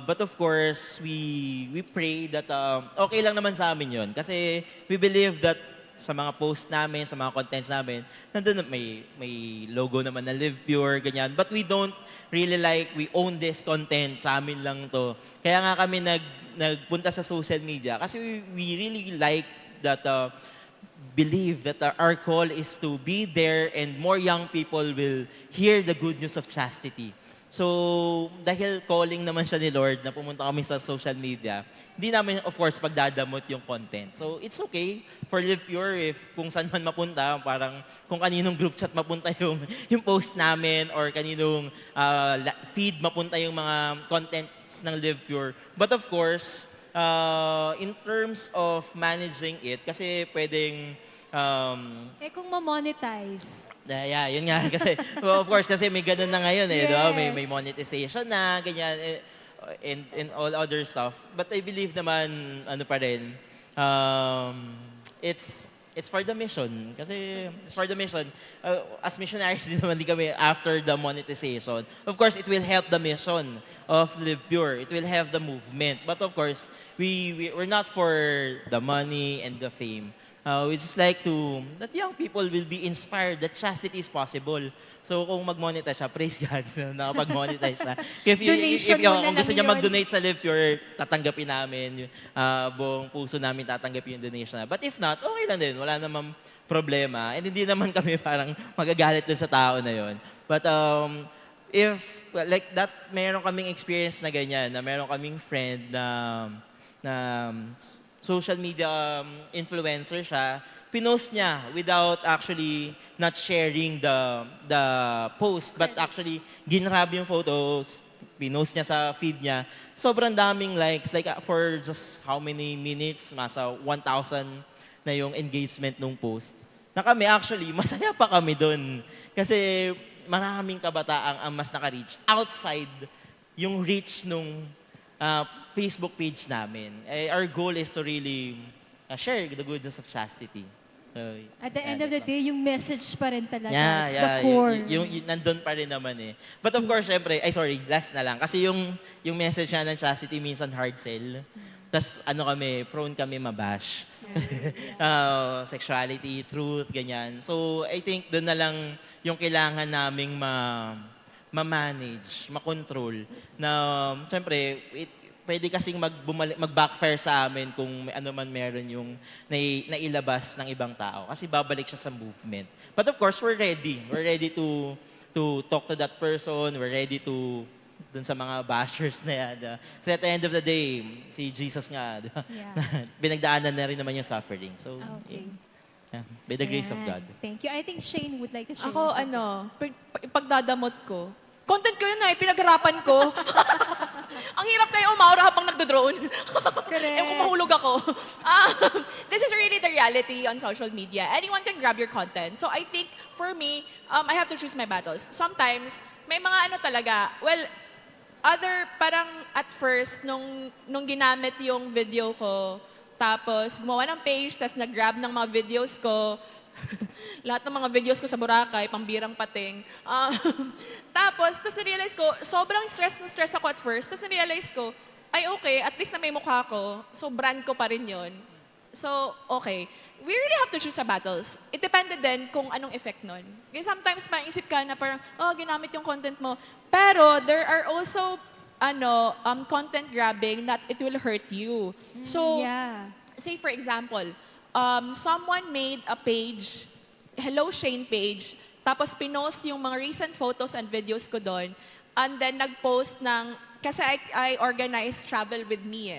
But of course, we pray that okay lang naman sa amin yun. Kasi we believe that sa mga post namin, sa mga contents namin, nandun may logo naman na Live Pure, ganyan. But we don't really we own this content, sa amin lang to. Kaya nga kami nagpunta sa social media kasi we really like that, believe that our call is to be there and more young people will hear the good news of chastity. So, dahil calling naman siya ni Lord na pumunta kami sa social media, hindi namin, of course, pagdadamot yung content. So, it's okay for Live Pure if kung saan man mapunta, parang kung kaninong group chat mapunta yung post namin or kaninong feed mapunta yung mga contents ng Live Pure. But of course, in terms of managing it, kasi pwedeng Kung ma-monetize, yeah, yun nga. Kasi, well, of course, kasi may ganun na ngayon Yes. di ba? May monetization na, ganyan, and all other stuff. But I believe naman, ano pa rin, it's it's for the mission. Kasi it's for the mission. As missionaries din naman din kami after the monetization. Of course, it will help the mission of Live Pure. It will help the movement. But of course, we're not for the money and the fame. We just like to, that young people will be inspired that chastity is possible. So kung mag-monetize siya, praise God, nakapag-monetize siya. Donation mo na Kung gusto lang niya yun. mag-donate sa Live Pure, tatanggapin namin. Buong puso namin tatanggapin yung donation. But if not, okay lang din. Wala namang problema. And hindi naman kami parang magagalit dun sa tao na yon. But if, like that, meron kaming experience na ganyan, na meron kaming friend na social media influencer siya, pinost niya without actually not sharing the post, but actually ginrab yung photos, pinost niya sa feed niya. Sobrang daming likes, like for just how many minutes, masa 1,000 na yung engagement nung post. Na kami actually, masaya pa kami dun. Kasi maraming kabataan ang mas naka-reach outside yung reach nung Facebook page namin. Our goal is to really share the goodness of chastity. So, At the end of the that's day, yung message pa rin talaga. yeah, It's yeah, the core. yung nandun pa rin naman eh. But of course, syempre, last na lang. Kasi yung message niya ng chastity minsan hard sell. Tapos prone kami mabash. Sexuality, truth, ganyan. So, I think doon na lang yung kailangan naming ma-manage, ma-control. Na, syempre, pwede kasing mag-backfire sa amin kung may ano man meron yung nailabas ng ibang tao. Kasi babalik siya sa movement. But of course, we're ready. We're ready to talk to that person. We're ready to dun sa mga bashers na yan. Kasi at the end of the day, si Jesus nga, Yeah. pinagdaanan na rin naman yung suffering. So, Okay. yeah, by the grace of Ayan. God. Thank you. I think Shane would like to share. Ako, something. pagdadamot ko, content ko yun pinagharapan ko. Ang hirap kayo umaura habang nagdo-drone. Correct. Kung mahulog ako. This is really the reality on social media. Anyone can grab your content. So I think, for me, I have to choose my battles. Sometimes, may mga talaga, parang at first, nung ginamit yung video ko, tapos gumawa ng page, tapos nag-grab ng mga videos ko, lahat ng mga videos ko sa Boracay, pambirang pating. Tapos na-realize ko, sobrang stress na stress ako at first. Tapos na-realize ko, ay okay, at least na may mukha ko. So brand ko pa rin yun. So, okay. We really have to choose our battles. It depende din kung anong effect nun. Kasi sometimes maisip ka na parang, ginamit yung content mo. Pero there are also content grabbing that it will hurt you. So, Yeah. say for example, someone made a page, Hello Shane page, tapos pinost yung mga recent photos and videos ko doon, and then nagpost kasi I organize travel with me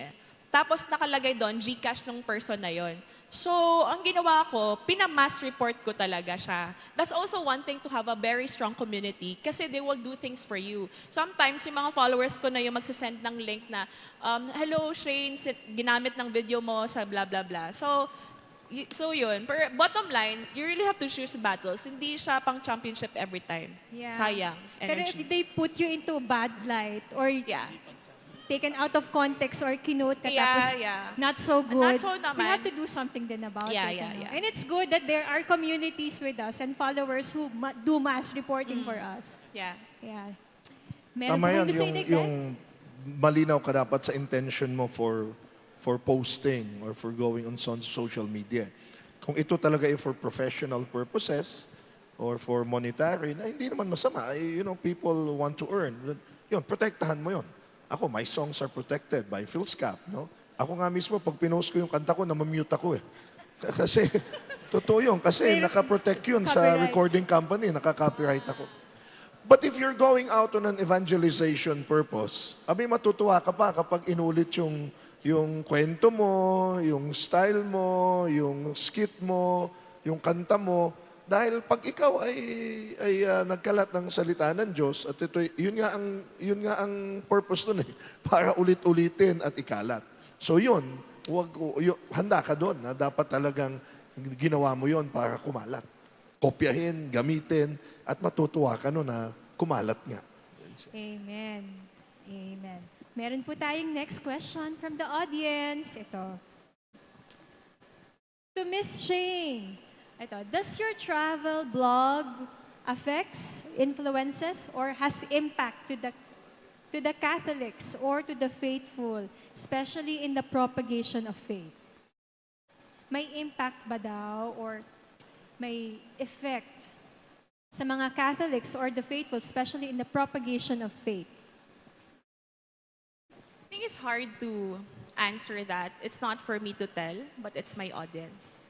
Tapos nakalagay doon, Gcash ng person na yon. So, ang ginawa ko, pinamass report ko talaga siya. That's also one thing to have a very strong community kasi they will do things for you. Sometimes, yung mga followers ko na yung magsasend ng link na, hello Shane, ginamit ng video mo sa blah blah blah. So yun. Pero bottom line, you really have to choose battles. Hindi siya pang championship every time. Yeah. Sayang. Pero if Energy. they put you into a bad light or Yeah. taken out of context or kinote ka Yeah, tapos yeah. not so good, Not so we naman. have to do something din about Yeah, it. yeah, yeah. And it's good that there are communities with us and followers who do mass reporting for us. Yeah. Yeah. Meron Tama po yan, kayong gusto idagdag? yung malinaw ka dapat sa intention mo for posting or for going on social media. Kung ito talaga ay for professional purposes or for monetary, na hindi naman masama. People want to earn. Yun, protektahan mo yun. Ako, my songs are protected by PhilSCAP. No? Ako nga mismo, pag pinost ko yung kanta ko, namamute ako Kasi, totoo yun. Kasi nakaprotect yun sa Copyright. recording company. Naka-copyright ako. But if you're going out on an evangelization purpose, matutuwa ka pa kapag inulit yung kwento mo, yung style mo, yung skit mo, yung kanta mo. Dahil pag ikaw ay nagkalat ng salita ng Diyos, at yun nga ang purpose nun para ulit-ulitin at ikalat. So handa ka doon na dapat talagang ginawa mo yon para kumalat. Kopyahin, gamitin, at matutuwa ka nun na kumalat nga. Amen. Amen. Meron po tayong next question from the audience. Ito. To Miss Shane. Ito, does your travel blog influences, or has impact to the Catholics or to the faithful, especially in the propagation of faith? May impact ba daw or may effect sa mga Catholics or the faithful, especially in the propagation of faith? I think it's hard to answer that. It's not for me to tell, but it's my audience.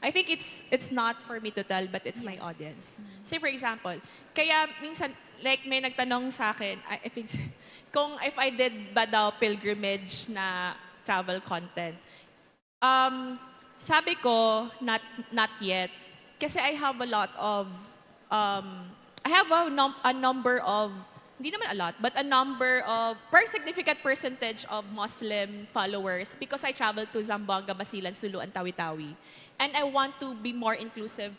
I think it's not for me to tell, but it's my audience. Say for example, kaya minsan, like may nagtanong sa akin, I think, kung if I did ba daw pilgrimage na travel content. Sabi ko, not yet. Kasi I have a lot of, I have a number of, hindi naman a lot, but a number of, significant percentage of Muslim followers because I traveled to Zamboanga, Basilan, Sulu, and Tawi-Tawi. And I want to be more inclusive,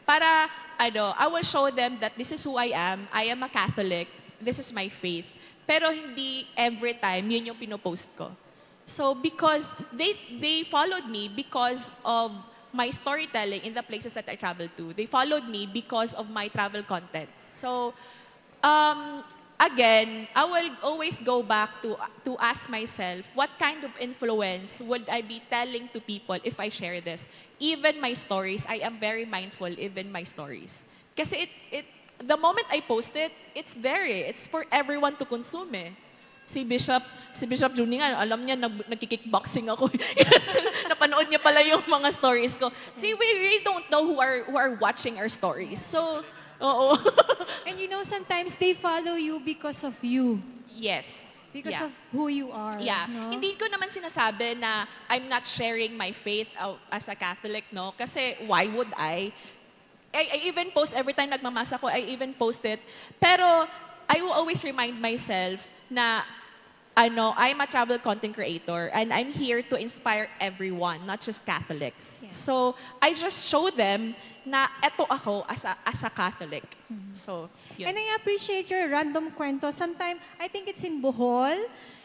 para, I will show them that this is who I am a Catholic, this is my faith. Pero hindi every time, yun yung pinopost ko. So because they followed me because of my storytelling in the places that I traveled to. They followed me because of my travel contents. So, again, I will always go back to ask myself, what kind of influence would I be telling to people if I share this? Even my stories, I am very mindful, even my stories. Kasi the moment I post it, it's there eh. It's for everyone to consume eh. Si Bishop Junie nga, alam niya, nagkikickboxing ako. Napanood niya pala yung mga stories ko. See, we really don't know who are watching our stories. So, oo. And you know, sometimes they follow you because of you. Yes. Because Yeah. of who you are. Yeah. No? Hindi ko naman sinasabi na I'm not sharing my faith as a Catholic, no? Kasi why would I even post every time nagmamasa ko, I even post it. Pero I will always remind myself na I'm a travel content creator and I'm here to inspire everyone, not just Catholics. Yeah. So I just show them na eto ako as a Catholic. So, yun. And I appreciate your random kwento. Sometimes, I think it's in Bohol.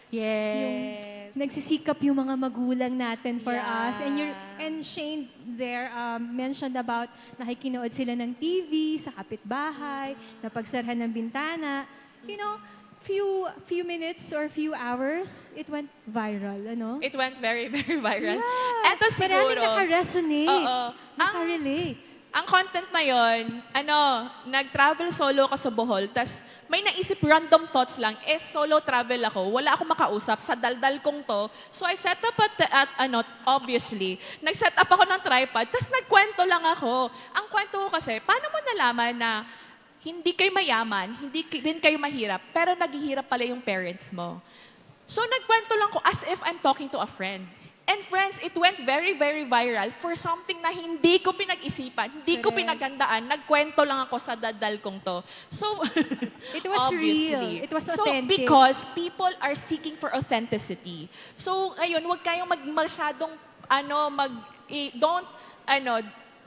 Yes. Nagsisikap yung mga magulang natin for Yeah. us. And Shane there mentioned about nakikinood sila ng TV sa kapitbahay, napagsarhan ng bintana. You know, few minutes or few hours, it went viral, ano? It went very, very viral. Yeah. Eto siguro. Maraming naka-resonate. Oo. Naka-relate. Ang content na yon, nag-travel solo ako sa Bohol, tas may naisip random thoughts lang, solo travel ako, wala akong makausap, sa daldal kong to. So I set up obviously, nag-set up ako ng tripod, tas nagkwento lang ako. Ang kwento ko kasi, paano mo nalaman na hindi kayo mayaman, hindi din kayo mahirap, pero naghihirap pala yung parents mo. So nagkwento lang ko as if I'm talking to a friend. And friends, it went very, very viral for something na hindi ko pinag-isipan, hindi ko Correct. pinagandaan. Nagkwento lang ako sa dadal kong to. So, It was real. It was authentic. So, because people are seeking for authenticity. So, ngayon, huwag kayong masyadong,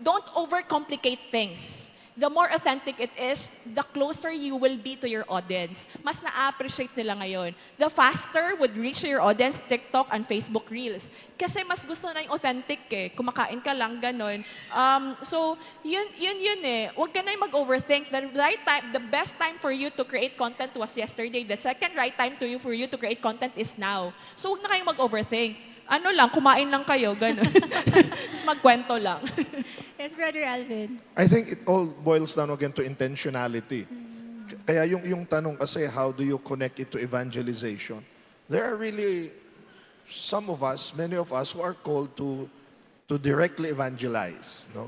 don't overcomplicate things. The more authentic it is, the closer you will be to your audience. Mas na-appreciate nila ngayon. The faster would reach your audience, TikTok and Facebook Reels. Kasi mas gusto na yung authentic eh. Kumakain ka lang, ganon. So, yun eh. Huwag ka na yung mag-overthink. The best time for you to create content was yesterday. The second right time for you to create content is now. So, huwag na kayong mag-overthink. Kumain lang kayo, ganon. Just magkwento lang. Yes, Brother Alvin. I think it all boils down again to intentionality. Kaya yung tanong kasi, how do you connect it to evangelization? There are really many of us who are called to directly evangelize, no?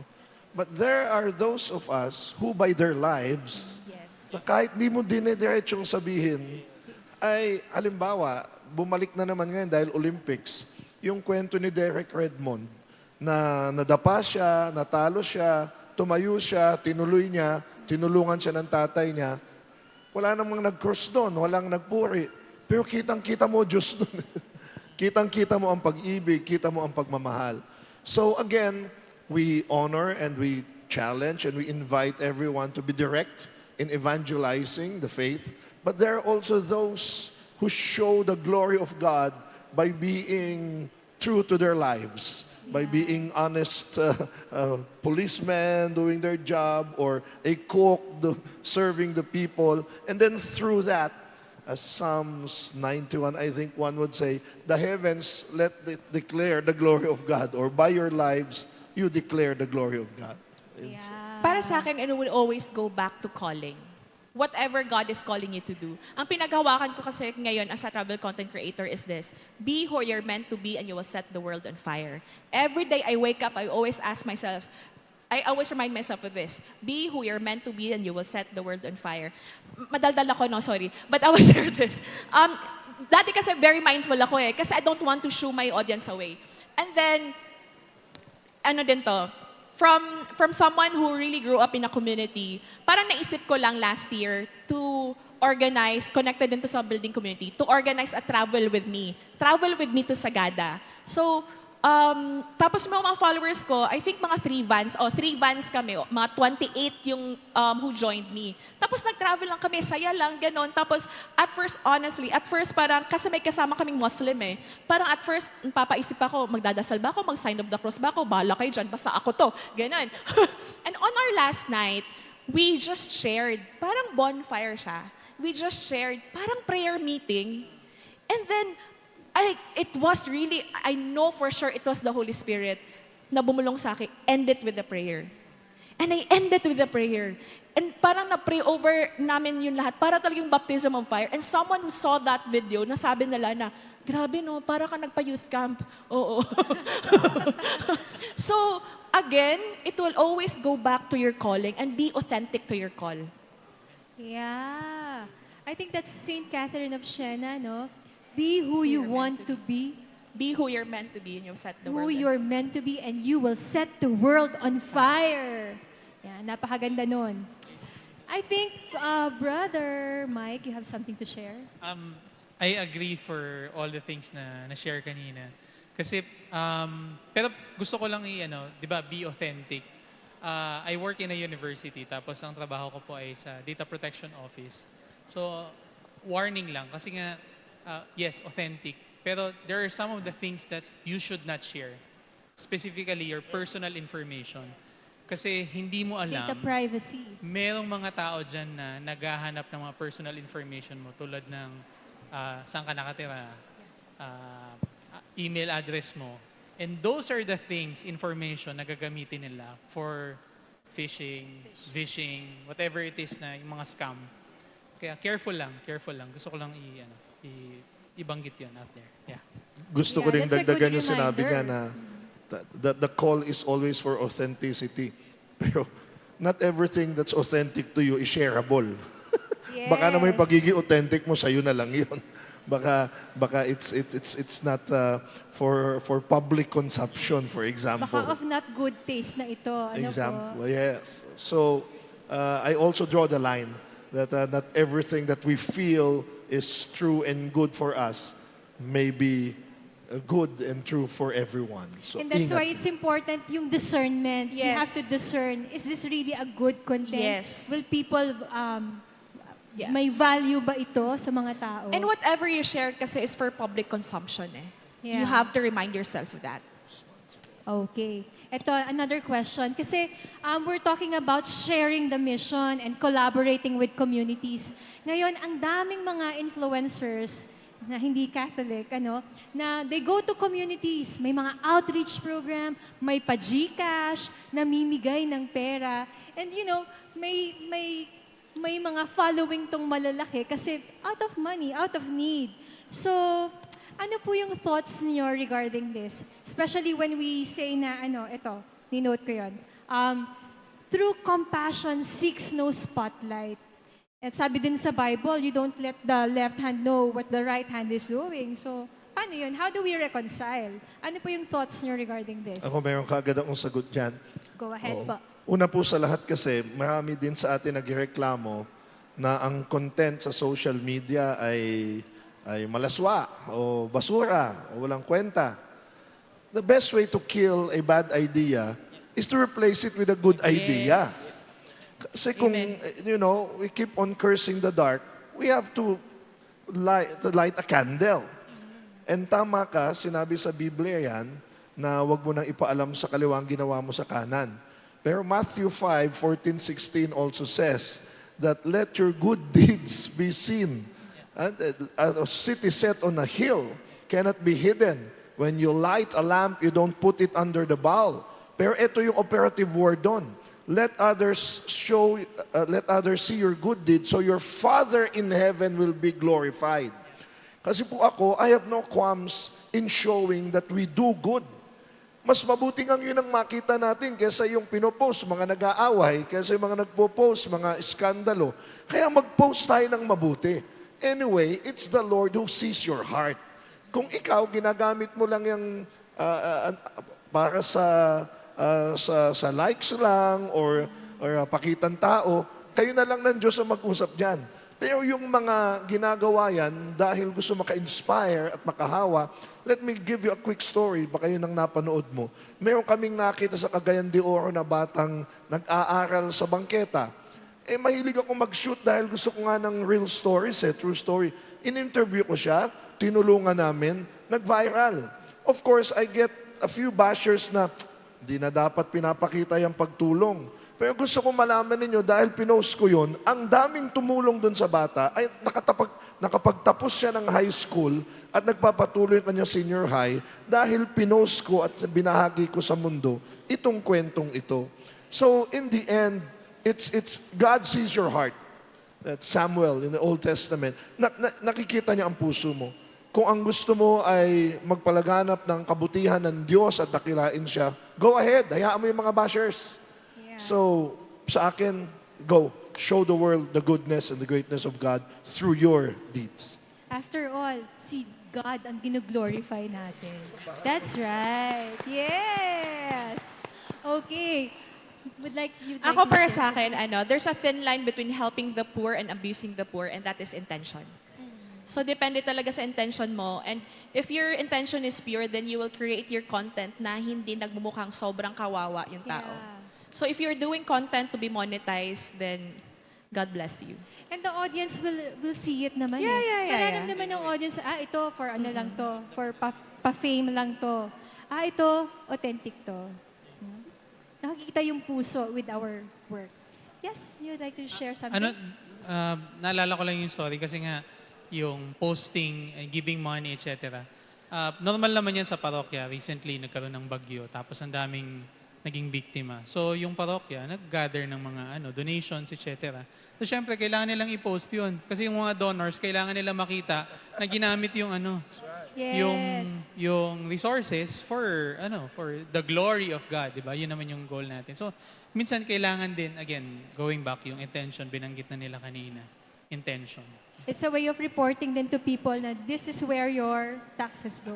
But there are those of us who by their lives, na kahit di mo dinediretsyong sabihin, ay, halimbawa, bumalik na naman ngayon dahil Olympics, yung kwento ni Derek Redmond, na nadapa siya, natalo siya, tumayo siya, tinuloy niya, tinulungan siya ng tatay niya. Wala namang nag-cross doon, walang nagpuri. Pero kitang-kita mo Diyos doon. Kitang-kita mo ang pag-ibig, kita mo ang pagmamahal. So again, we honor and we challenge and we invite everyone to be direct in evangelizing the faith. But there are also those who show the glory of God by being true to their lives by being honest policemen doing their job, or a cook serving the people. And then through that, as Psalms 91, I think one would say, the heavens let it declare the glory of God, or by your lives, you declare the glory of God. Yeah. Para sa akin, it will always go back to calling. Whatever God is calling you to do. Ang pinaghawakan ko kasi ngayon as a travel content creator is this: be who you're meant to be and you will set the world on fire. Every day I wake up, I always remind myself of this: be who you're meant to be and you will set the world on fire. Madaldal ako, no, sorry. But I will share this. Dati kasi very mindful ako kasi I don't want to shoo my audience away. And then, ano din to, from someone who really grew up in a community, parang naisip ko lang last year to organize, connected din to sa building community, to organize a travel with me to Sagada. So, tapos mga followers ko, I think mga 3 vans kami, mga 28 yung who joined me. Tapos nag-travel lang kami, saya lang, ganon. Tapos at first parang, kasi may kasama kaming Muslim parang at first, papaisip ako, magdadasal ba ako, mag-sign of the cross ba ako, bahala kayo dyan, basta ako to, ganon. And on our last night, we just shared, parang bonfire siya. We just shared, parang prayer meeting. And then, it was really, I know for sure it was the Holy Spirit na bumulong sa akin, end it with a prayer. And I ended with a prayer. And parang na-pray over namin yun lahat. Para talagang baptism of fire. And someone who saw that video, nasabi nila na, grabe no, para ka nagpa-youth camp. Oo. So, again, it will always go back to your calling and be authentic to your call. Yeah. I think that's St. Catherine of Siena, no? Be who you want to be, Be who you're meant to be and you'll set the who world on you're meant to be, and you will set the world on fire. Yeah, napakaganda nun. I think, Brother Mike, you have something to share? I agree for all the things na share kanina. Kasi, pero gusto ko lang di ba, be authentic. I work in a university, tapos ang trabaho ko po ay sa Data Protection Office. So, warning lang, kasi nga, yes, authentic. Pero there are some of the things that you should not share. Specifically, your personal information. Kasi hindi mo alam. Data privacy. Merong mga tao dyan na naghahanap ng mga personal information mo tulad ng saan ka nakatira, email address mo. And those are the things, information na gagamitin nila for phishing, whatever it is na yung mga scam. Kaya careful lang. Gusto ko lang ibanggit yun out there. Yeah. Gusto ko Yeah, rin that's a good dagdagan yung sinabi reminder. nga na the call is always for authenticity. Pero not everything that's authentic to you is shareable. Yes. Baka naman yung pagiging authentic mo, sa'yo na lang yun. Baka it's not for public consumption, for example. Baka of not good taste na ito. Ano Example, po? yes. So, I also draw the line that not everything that we feel is true and good for us may be good and true for everyone. So, And that's ingat. why it's important yung discernment. You Yes. have to discern, is this really a good content? Yes. Will people, Yeah. may value ba ito sa mga tao? And whatever you share kasi is for public consumption Yeah. You have to remind yourself of that. Okay. Ito, another question. Kasi we're talking about sharing the mission and collaborating with communities. Ngayon, ang daming mga influencers na hindi Catholic, na they go to communities, may mga outreach program, may pa-GCash, namimigay ng pera. And may mga following tong malalaki kasi out of money, out of need. So, ano po yung thoughts niyo regarding this? Especially when we say na, ito, ni-note ko yun. True compassion seeks no spotlight. At sabi din sa Bible, you don't let the left hand know what the right hand is doing. So, paano yun? How do we reconcile? Ano po yung thoughts niyo regarding this? Ako mayroon kaagad akong sagot dyan. Go ahead Oo. po. Una po sa lahat kasi, marami din sa atin nagreklamo na ang content sa social media ay malaswa o basura o walang kwenta. The best way to kill a bad idea is to replace it with a good idea. Kasi kung, we keep on cursing the dark, we have to light a candle. And tama ka, sinabi sa Biblia yan, na wag mo nang ipaalam sa kaliwa ang ginawa mo sa kanan. Pero Matthew 5:14-16 also says that let your good deeds be seen. And a city set on a hill cannot be hidden. When you light a lamp, you don't put it under the bowl. Pero ito yung operative word doon. Let others see your good deeds, so your Father in heaven will be glorified. Kasi po ako, I have no qualms in showing that we do good. Mas mabuti ang yun ang makita natin kaysa yung pinopost, mga nag-aaway, kaysa yung mga nagpo-post, mga iskandalo. Kaya mag-post tayo ng mabuti. Anyway, it's the Lord who sees your heart. Kung ikaw, ginagamit mo lang yung para sa likes lang or pakitan tao, kayo na lang ng Diyos ang mag-usap dyan. Pero yung mga ginagawa yan, dahil gusto maka-inspire at makahawa, let me give you a quick story, baka yun ang napanood mo. Meron kaming nakita sa Cagayan de Oro na batang nag-aaral sa bangketa. Mahilig ako mag-shoot dahil gusto ko nga ng real stories, true story. In-interview ko siya, tinulungan namin, nag-viral. Of course, I get a few bashers na, di na dapat pinapakita yung pagtulong. Pero gusto ko malaman ninyo, dahil pinost ko yun, ang daming tumulong dun sa bata ay nakapagtapos siya ng high school at nagpapatuloy ang kanyang senior high dahil pinost ko at binahagi ko sa mundo itong kwentong ito. So in the end, it's God sees your heart. That's Samuel in the Old Testament. Nakikita niya ang puso mo. Kung ang gusto mo ay magpalaganap ng kabutihan ng Diyos at dakilain siya, go ahead, hayaan mo yung mga bashers. So, sa akin, go. Show the world the goodness and the greatness of God through your deeds. After all, si God ang gino-glorify natin. That's right. Yes! Okay. You'd like Ako to para share? sa akin, there's a thin line between helping the poor and abusing the poor, and that is intention. So, depende talaga sa intention mo. And if your intention is pure, then you will create your content na hindi nagmumukhang sobrang kawawa yung tao. Yeah. So, if you're doing content to be monetized, then God bless you. And the audience will see it naman. Yeah. Mararamdaman ng audience, ito for ano lang to, for pa-fame lang to. Ito, authentic to. Nakikita yung puso with our work. Yes, you'd like to share something? Naalala ko lang yung story kasi nga yung posting, giving money, etc. Normal naman yan sa parokya. Recently, nagkaroon ng bagyo. Tapos ang daming naging biktima. So, yung parokya, nag-gather ng mga donations, etc. So, syempre, kailangan nilang i-post yun. Kasi yung mga donors, kailangan nila makita na ginamit yung Yes. yung resources for the glory of God, di ba? Yun naman yung goal natin. So, minsan kailangan din, again, going back yung intention, binanggit na nila kanina. Intention. It's a way of reporting then to people na this is where your taxes go.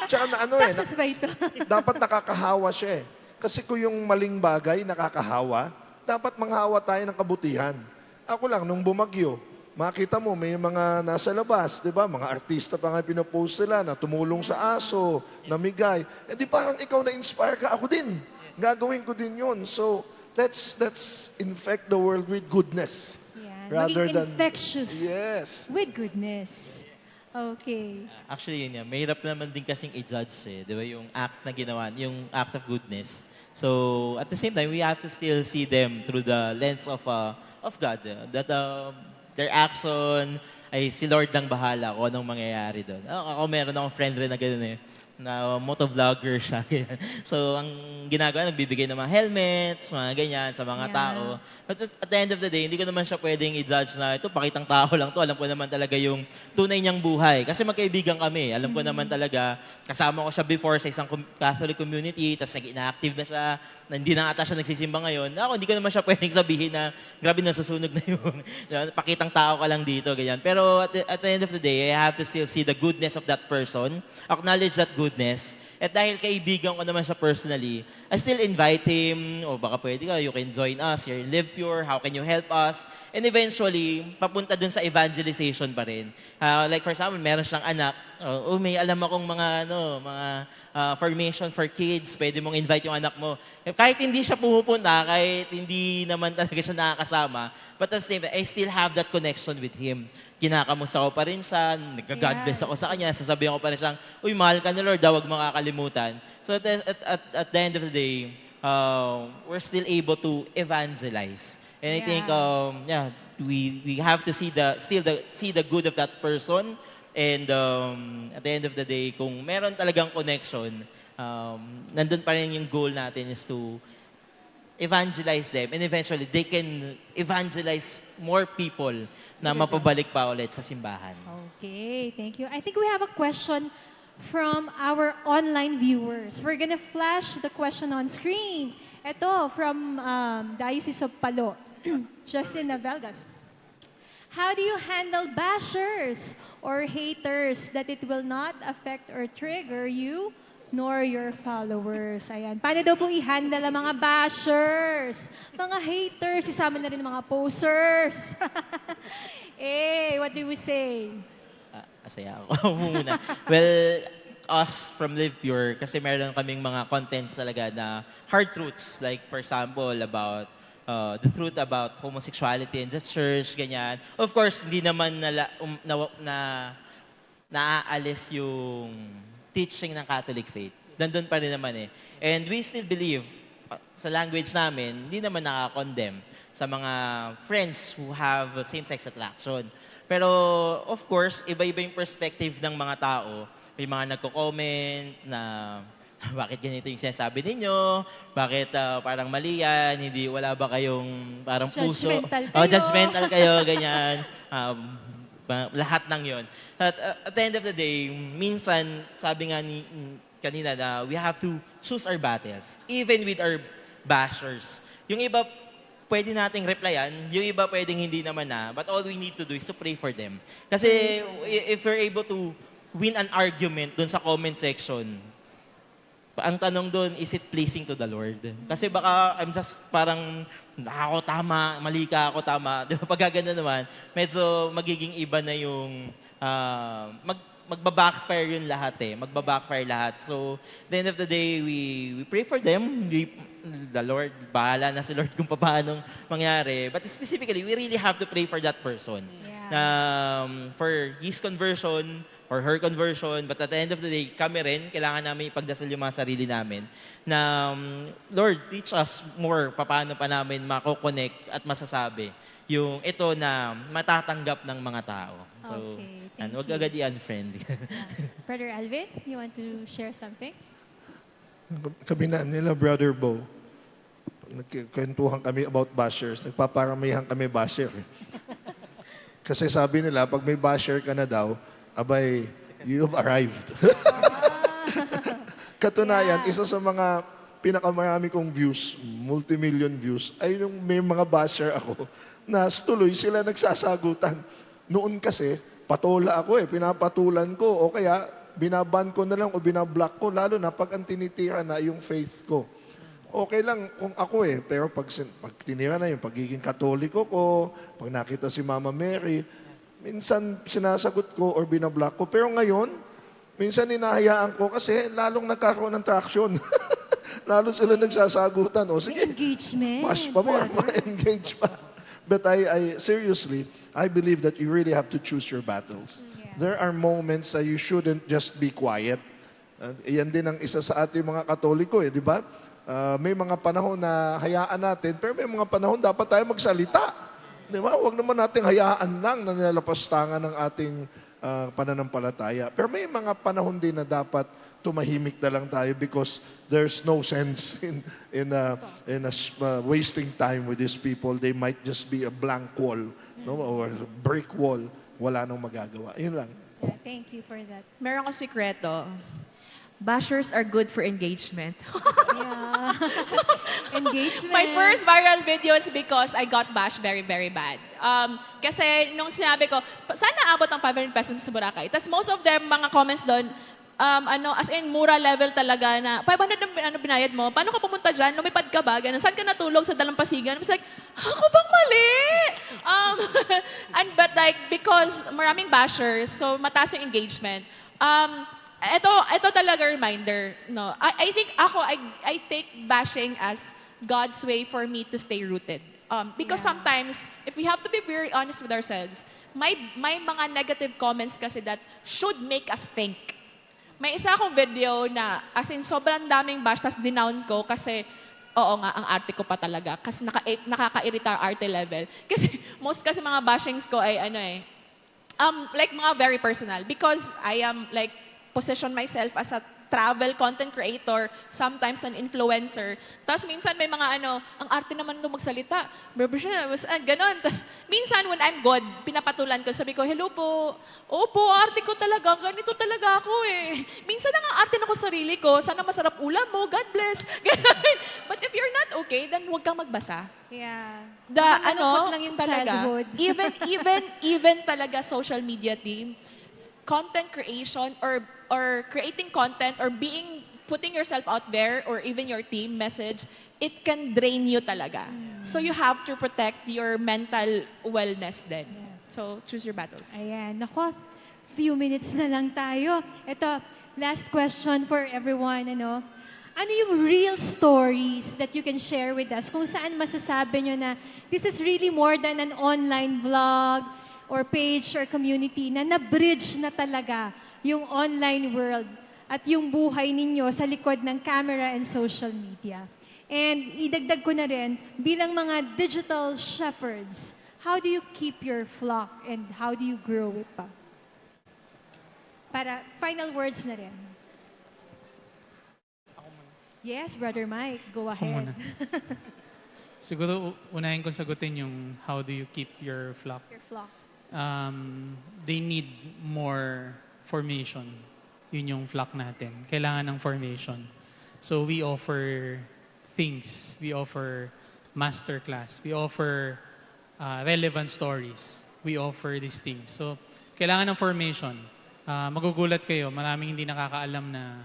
Tsaka Taxes ba ito? dapat nakakahawa siya eh. Kasi kung yung maling bagay nakakahawa, dapat manghawa tayo ng kabutihan. Ako lang, nung bumagyo, makita mo, may mga nasa labas, di ba? Mga artista pa nga pinopost sila na tumulong sa aso, namigay. Di parang ikaw na-inspire ka, ako din. Gagawin ko din yun. So, let's infect the world with goodness. Rather Maging than infectious yes. with goodness. Okay. Actually, yun yan. Mahirap naman din kasing i-judge di ba? Yung act na ginawa, yung act of goodness. So, at the same time, we have to still see them through the lens of God. That their action ay si Lord ang bahala kung anong mangyayari doon. Ako meron akong friend rin na gano'n na motovlogger siya. So, ang ginagawa, nagbibigay ng mga helmets, mga ganyan, sa mga tao. But at the end of the day, hindi ko naman siya pwedeng i-judge na ito, pakitang tao lang to. Alam ko naman talaga yung tunay niyang buhay. Kasi magkaibigan kami. Alam ko naman talaga, kasama ko siya before sa isang Catholic community, tapos nag-inactive na siya, na hindi na ata siya nagsisimba ngayon. Ako, hindi ko naman siya pwedeng sabihin na, grabe, nasusunog na yung, pakitang tao ka lang dito, ganyan. Pero at the end of the day, I have to still see the goodness of that person, acknowledge that goodness, at dahil kaibigan ko naman siya personally, I still invite him, o baka pwede ka, you can join us here in Live Pure, how can you help us? And eventually, papunta dun sa evangelization pa rin. Like for example, meron siyang anak, may alam akong mga formation for kids, pwede mong invite yung anak mo. Kahit hindi siya pumupunta, kahit hindi naman talaga siya nakakasama, but at the same time, I still have that connection with him. kinakamusta ko pa rin siya, nagka-God bless ako sa kanya, sasabihin ko pa rin siyang, uy, mahal ka ni Lord, huwag mo kakalimutan. So at the end of the day, we're still able to evangelize. And I think, we have to see the good of that person. And at the end of the day, kung meron talagang connection, nandun pa rin yung goal natin is to evangelize them, and eventually they can evangelize more people na mapabalik pa ulit sa simbahan. Okay, thank you. I think we have a question from our online viewers. We're gonna flash the question on screen. Ito, from Diocese of Palo, Justin Navelgas. How do you handle bashers or haters that it will not affect or trigger you nor your followers? Ayan. Paano daw po i-handle ang mga bashers? Mga haters, isama na rin ang mga posers. What do we say? Asaya ako muna. Well, us from Live Pure, kasi meron kaming mga contents talaga na hard truths. Like, for example, about the truth about homosexuality in the church, ganyan. Of course, hindi naman naaalis yung teaching ng Catholic faith. Nandun pa rin naman eh. And we still believe, sa language namin, hindi naman nakakondemn sa mga friends who have same-sex attraction. Pero, of course, iba-iba yung perspective ng mga tao. May mga nagko-comment na, bakit ganito yung sinasabi ninyo? Bakit parang mali yan? Wala ba kayong parang puso? Judgmental kayo. Judgmental kayo, ganyan. Lahat ng yon. At the end of the day, minsan, sabi nga kanina na we have to choose our battles. Even with our bashers. Yung iba, pwede nating replyan. Yung iba, pwedeng hindi naman na. But all we need to do is to pray for them. Kasi if we're able to win an argument dun sa comment section, ang tanong doon, is it pleasing to the Lord? Kasi baka I'm just parang, ako tama, mali ka, ako tama. Di ba? Pag gaganda naman, medyo magiging iba na yung, magbabackfire yun lahat eh. Magbabackfire lahat. So, at the end of the day, we pray for them. The Lord, bahala na si Lord kung paano mangyari. But specifically, we really have to pray for that person. For his conversion, or her conversion, but at the end of the day, kami rin, kailangan namin ipagdasal yung mga sarili namin na, Lord, teach us more paano pa namin mako-connect at masasabi yung ito na matatanggap ng mga tao. So, Okay, thank huwag you. agad i-unfriend. Brother Alvin, you want to share something? Kami na nila, Brother Bo, nagkwentuhan kami about bashers. Nagpaparamihan kami basher. Kasi sabi nila, pag may basher ka na daw, abay, you've arrived. Katunayan, isa sa mga pinakamarami kong views, multi-million views, ay yung may mga basher ako na tuloy sila nagsasagutan. Noon kasi, patola ako pinapatulan ko o kaya binaban ko na lang o binablock ko, lalo na pag ang tinitira na yung faith ko. Okay lang kung ako pero pag tinira na yung pagiging katoliko ko, pag nakita si Mama Mary, minsan sinasagot ko or binablock ko. Pero ngayon, minsan hinahayaan ko kasi lalong nagkakaroon ng traction. Lalo sila nagsasagutan. O sige, Engagement. bash pa more, engage pa. But I seriously, I believe that you really have to choose your battles. There are moments that you shouldn't just be quiet. Yan din ang isa sa ating mga Katoliko di ba? May mga panahon na hayaan natin, pero may mga panahon dapat tayo magsalita. Di ba? Huwag naman natin hayaan lang na nilalapastangan ng ating pananampalataya. Pero may mga panahon din na dapat tumahimik na lang tayo because there's no sense in wasting time with these people. They might just be a blank wall, or a brick wall. Wala nang magagawa. Yun lang. Yeah, thank you for that. Meron ko sikreto. Bashers are good for engagement. Yeah. Engagement. My first viral video is because I got bashed very, very bad. Kasi nung sinabi ko, sana abot ang 500 pesos sa Boracay. Tapos most of them, mga comments doon, as in, mura level talaga na, 500 ang binayad mo, paano ka pumunta dyan? Lumipad ka ba? Ganun. Saan ka natulog sa Dalampasigan? I was like, ako bang mali? But because maraming bashers, so mataas yung engagement, ito talaga reminder, no? I think I take bashing as God's way for me to stay rooted. Because sometimes, if we have to be very honest with ourselves, may mga negative comments kasi that should make us think. May isa akong video na, as in, sobrang daming bash, tas dinown ko kasi, oo nga, ang arte ko pa talaga. Kasi nakaka-irita ang arte level. Kasi most kasi mga bashings ko ay like mga very personal. Because I am like, position myself as a travel content creator, sometimes an influencer. Tapos minsan may mga ang arte naman ito magsalita. Ganon. Tapos minsan when I'm good, pinapatulan ko, sabi ko, hello po, opo, arte ko talaga, ganito talaga ako eh. Minsan ang arte na ko sarili ko, sana masarap ulam mo, God bless. Ganon. But if you're not okay, then huwag kang magbasa. Yeah. The Malungkot lang yung talaga, childhood. even talaga social media team, content creation or creating content or putting yourself out there or even your team message, it can drain you talaga. So you have to protect your mental wellness then. So choose your battles. Ayan. Nako, few minutes na lang tayo. Ito, last question for everyone. Ano yung real stories that you can share with us? Kung saan masasabi nyo na this is really more than an online vlog or page or community na na-bridge na talaga yung online world at yung buhay ninyo sa likod ng camera and social media. And idagdag ko na rin, bilang mga digital shepherds, how do you keep your flock and how do you grow it pa? Para final words na rin. Yes, Brother Mike, go Ako ahead. muna. Siguro unahin ko sagutin yung how do you keep your flock. Your flock. They need more formation. Yun yung flock natin. Kailangan ng formation. So we offer things. We offer masterclass. We offer relevant stories. We offer these things. So kailangan ng formation. Magugulat kayo, maraming hindi nakakaalam na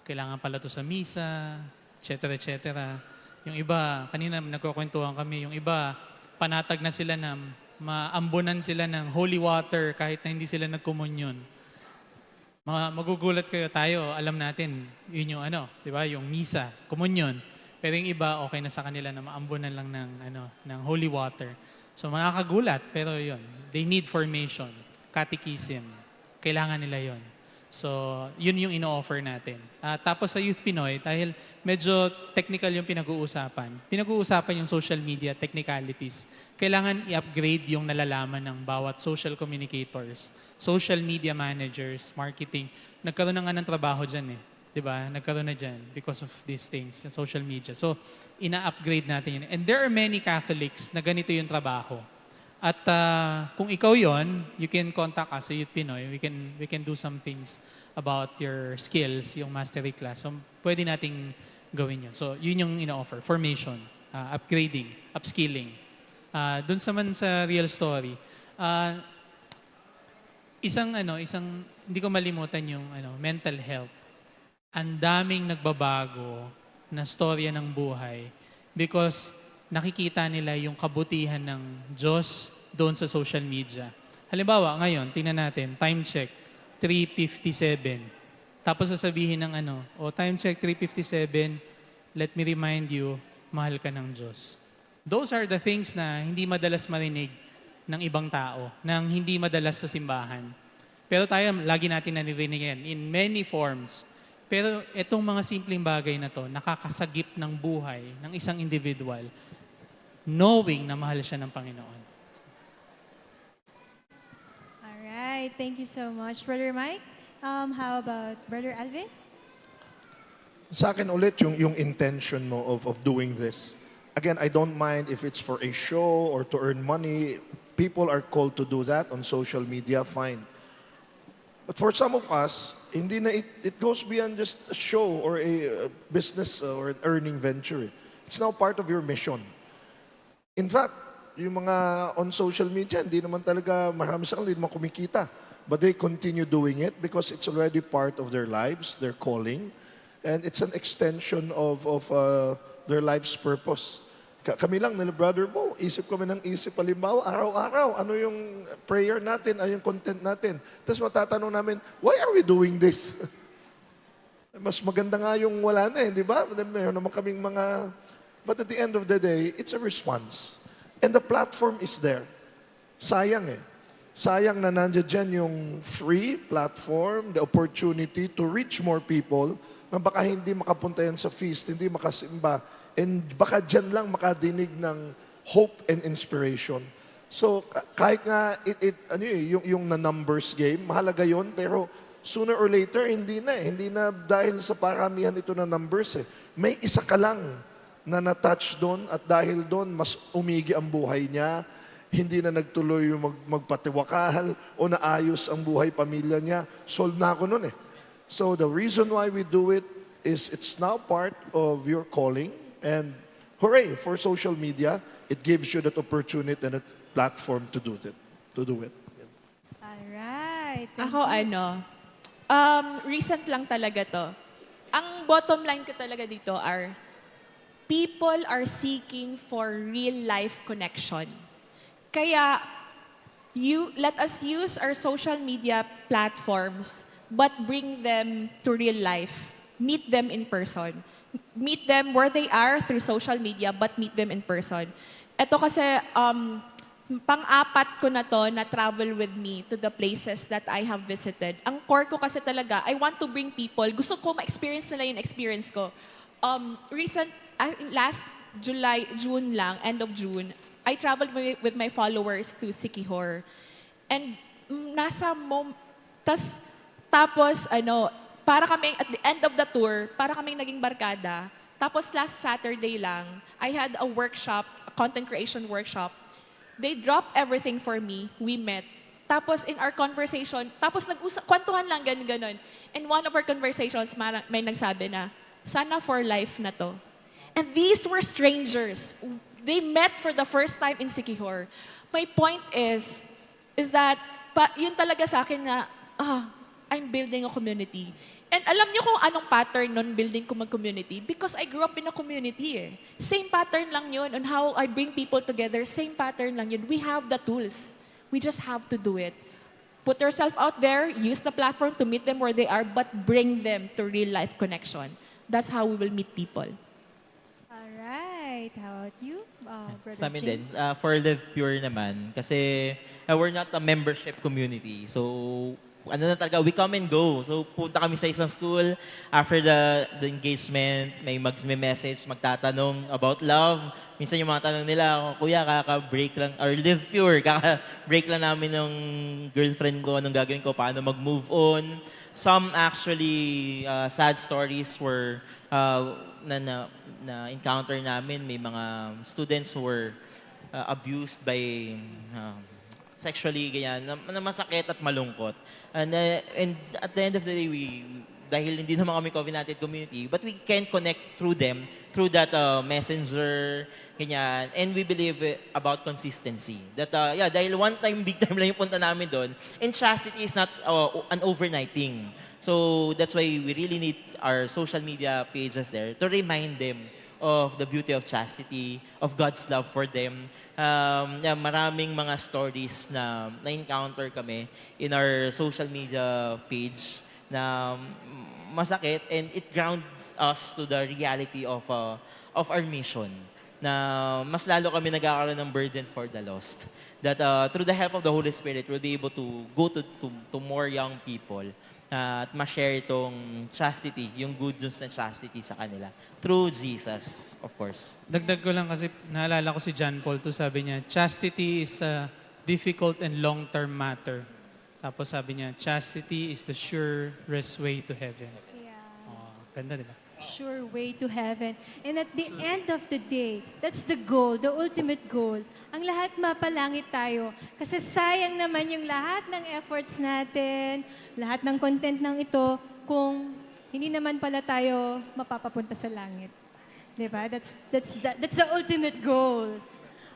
kailangan pala to sa misa, etc. etc. Yung iba, kanina nagkukwentuhan kami, yung iba, panatag na sila na maambunan sila ng holy water kahit na hindi sila nagkomunyon. Magugulat kayo, tayo, alam natin, yun yung di ba, yung misa, komunyon. Pero yung iba, okay na sa kanila na maambunan lang ng holy water. So makakagulat, pero yun, they need formation, catechism, kailangan nila yun. So, yun yung ino-offer natin. Tapos sa Youth Pinoy, dahil medyo technical yung pinag-uusapan yung social media technicalities. Kailangan i-upgrade yung nalalaman ng bawat social communicators, social media managers, marketing. Nagkaroon na nga ng trabaho dyan eh. Diba? Nagkaroon na dyan because of these things, social media. So, ina-upgrade natin yun. And there are many Catholics na ganito yung trabaho. At kung ikaw yon, you can contact us sa Youth Pinoy. We can do some things about your skills, yung mastery class. So, pwede nating gawin yun. So, yun yung ino-offer. Formation, upgrading, upskilling. Doon sa real story. Isang, hindi ko malimutan yung mental health. Ang daming nagbabago na storya ng buhay because nakikita nila yung kabutihan ng Diyos doon sa social media. Halimbawa, ngayon, tingnan natin, time check, 3:57. Tapos sasabihin ng time check, 3:57, let me remind you, mahal ka ng Diyos. Those are the things na hindi madalas marinig ng ibang tao, nang hindi madalas sa simbahan. Pero tayo, lagi natin naririnig yan in many forms. Pero itong mga simpleng bagay na to, nakakasagip ng buhay ng isang individual, knowing na mahal siya ng Panginoon. Alright, thank you so much, Brother Mike. How about Brother Alvin? Sa akin ulit yung intention mo of doing this. Again, I don't mind if it's for a show or to earn money. People are called to do that on social media, fine. But for some of us, hindi na it goes beyond just a show or a business or an earning venture. It's now part of your mission. In fact, yung mga on social media, hindi naman talaga marami sa kanila, hindi naman kumikita. But they continue doing it because it's already part of their lives, their calling, and it's an extension of their life's purpose. Kami lang, nila brother mo, isip kami ng isip, halimbawa, araw-araw, ano yung prayer natin, ano yung content natin. Tapos matatanong namin, why are we doing this? Mas maganda nga yung wala na di ba? Meron naman kaming mga... But at the end of the day, it's a response. And the platform is there. Sayang sayang na nandiyan dyan yung free platform, the opportunity to reach more people na baka hindi makapunta yan sa feast, hindi makasimba, and baka dyan lang makadinig ng hope and inspiration. So, kahit nga, yung na numbers game, mahalaga yon, pero sooner or later, hindi na eh. Hindi na dahil sa paramihan ito na numbers eh. May isa ka lang na na-touch doon at dahil doon, mas umigi ang buhay niya, hindi na nagtuloy yung magpatiwakal o naayos ang buhay pamilya niya. Solve na ako nun eh. So the reason why we do it is it's now part of your calling, and hooray for social media. It gives you that opportunity and that platform to do it. Alright. Ako recent lang talaga to. Ang bottom line ko talaga dito are, people are seeking for real life connection. Kaya, let us use our social media platforms, but bring them to real life. Meet them in person. Meet them where they are through social media, but meet them in person. Ito kasi, pang-apat ko na to na travel with me to the places that I have visited. Ang core ko kasi talaga, I want to bring people, gusto ko ma-experience nila yung experience ko. Last June lang, end of June, I traveled with my followers to Siquijor. And tapos para kaming, at the end of the tour, para kaming naging barkada. Tapos last Saturday lang, I had a workshop, a content creation workshop. They dropped everything for me. We met. Tapos in our conversation, kwentuhan lang, ganun. In one of our conversations, may nagsabi na, sana for life na to. And these were strangers. They met for the first time in Siquijor. My point is that yun talaga sa akin na, I'm building a community. And alam niyo kung anong pattern nun building ko mag-community? Because I grew up in a community eh. Same pattern lang yun on how I bring people together. Same pattern lang yun. We have the tools. We just have to do it. Put yourself out there, use the platform to meet them where they are, but bring them to real life connection. That's how we will meet people. Alright. How about you, Brother Sa amin din, James? for Live Pure naman, kasi we're not a membership community. So, na talaga, we come and go. So, punta kami sa isang school. After the engagement, may message, magtatanong about love. Minsan yung mga tanong nila, kuya, kaka-break lang, or Live Pure, kaka-break lang namin ng girlfriend ko, anong gagawin ko, paano mag-move on. Some actually, sad stories were, na encounter namin, may mga students who were abused by sexually, ganyan, na masakit at malungkot. And at the end of the day, dahil hindi naman kami covenanted community, but we can connect through them, through that messenger, ganyan. And we believe about consistency. That, dahil one time, big time lang yung punta namin doon, and chastity is not an overnight thing. So that's why we really need our social media pages there to remind them of the beauty of chastity, of God's love for them. Maraming mga stories na na-encounter kami in our social media page na masakit, and it grounds us to the reality of our mission. Na mas lalo kami nagkakaroon ng burden for the lost. That through the help of the Holy Spirit, we'll be able to go to more young people at ma-share itong chastity, yung good news ng chastity sa kanila. Through Jesus, of course. Dagdag ko lang kasi naalala ko si John Paul II, sabi niya, chastity is a difficult and long-term matter. Tapos sabi niya, chastity is the surest way to heaven. Yeah. Oh, ganda, di ba? Sure way to heaven. And at the end of the day, that's the goal, the ultimate goal. Ang lahat mapalangit tayo. Kasi sayang naman yung lahat ng efforts natin, lahat ng content ng ito, kung hindi naman pala tayo mapapapunta sa langit. Diba? That's the ultimate goal.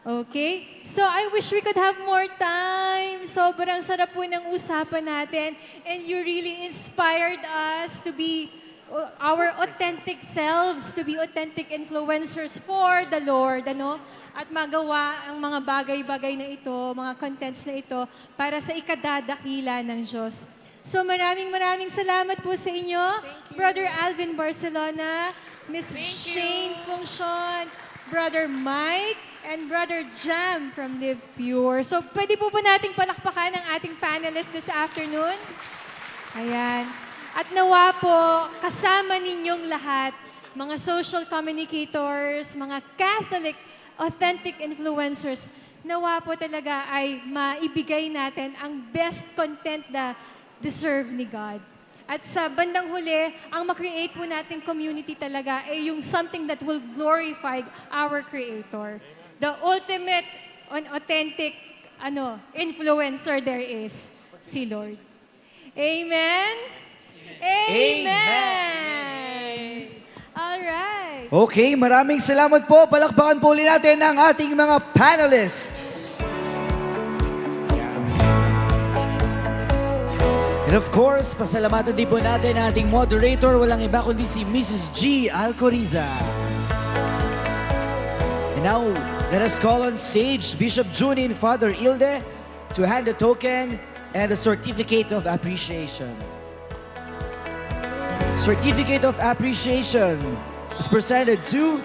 Okay? So I wish we could have more time. Sobrang sarap po ng usapan natin. And you really inspired us to be our authentic selves, to be authentic influencers for the Lord, at magawa ang mga bagay-bagay na ito, mga contents na ito, para sa ikadadakila ng Diyos. So maraming salamat po sa inyo, Brother Alvin Barcelona, Miss Shane Fungshon, Brother Mike, and Brother Jam from Live Pure. So pwede po ba nating palakpakan ang ating panelists this afternoon? Ayan. At nawa po, kasama ninyong lahat, mga social communicators, mga Catholic, authentic influencers, nawa po talaga ay maibigay natin ang best content na deserve ni God. At sa bandang huli, ang makreate po nating community talaga ay yung something that will glorify our Creator. The ultimate authentic influencer there is si Lord. Amen? Amen! Alright. Okay, maraming salamat po. Palakpakan po ulit natin ang ating mga panelists. And of course, pasalamatan din po natin ang ating moderator, walang iba kundi si Mrs. G. Alcoriza. And now, let us call on stage Bishop Juni and Father Ilde to hand a token and a certificate of appreciation. Certificate of appreciation is presented to,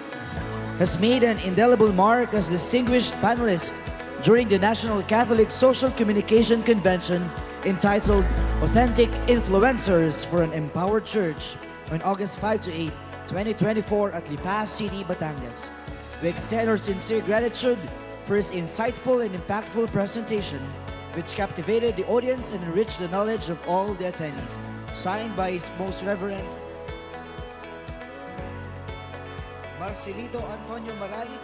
has made an indelible mark as distinguished panelist during the National Catholic Social Communication Convention entitled Authentic Influencers for an Empowered Church on August 5 to 8, 2024 at Lipa City, Batangas. We extend our sincere gratitude for his insightful and impactful presentation, which captivated the audience and enriched the knowledge of all the attendees. Signed by His Most Reverend Marcelito Antonio Maralit,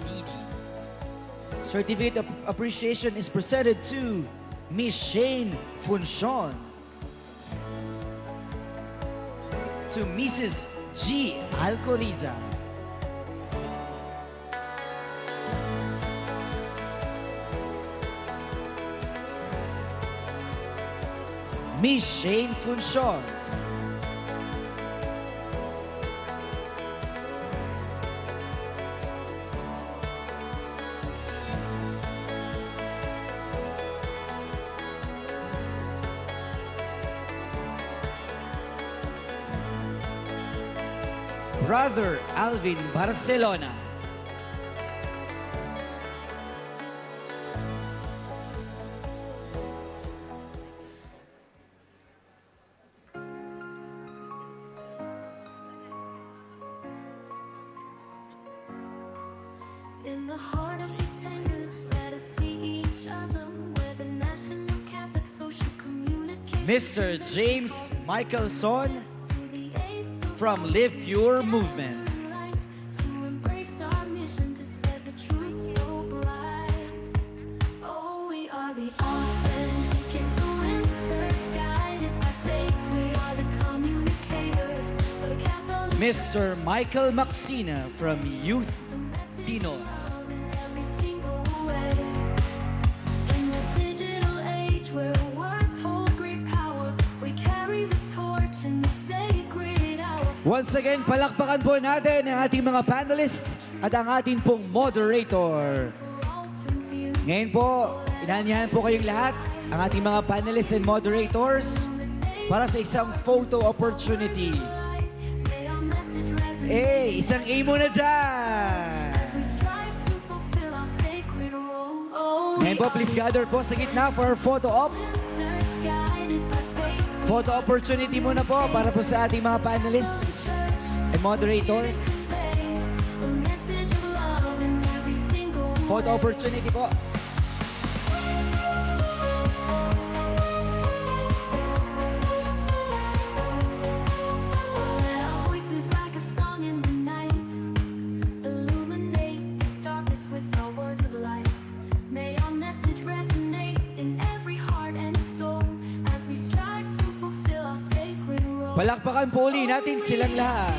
DD. Certificate of appreciation is presented to Miss Shane Funcion, to Mrs. G. Alcoriza, Miss Shane Funcion, Brother Alvin Barcelona, In the heart of Batangas, let us see each other. We're the National Catholic Social Communication. Mr. James Michelson To the eighth of from Live Pure Movement. light, to embrace our mission to spread the truth so bright. Oh, we are the authentic influencers, guided by faith. We are the communicators for the Catholic Mr. Michael Maxina from Youth Pinoy. love in every single way. In the digital age where words hold great power, we carry the torch in the sacred hour. Once again, palakpakan po natin ang ating mga panelists at ang ating pong moderator. For all to view. Ngayon po, inanyahan po kayong lahat, ang ating mga panelists and moderators para sa isang photo opportunity. May our message resonate Isang A muna dyan! as we strive to fulfill our sacred role. Oh, Ngayon po, please gather po sa gitna for our photo op. influencers guided by faith. Photo opportunity muna po para po sa ating mga panelists Church, and moderators. a message of love in every single Photo opportunity po. Let our voices like a song in the night, illuminate the darkness with our words of light. May our message resonate in every heart and soul as we strive to fulfill our sacred role. Palakpakan po uli natin silang lahat.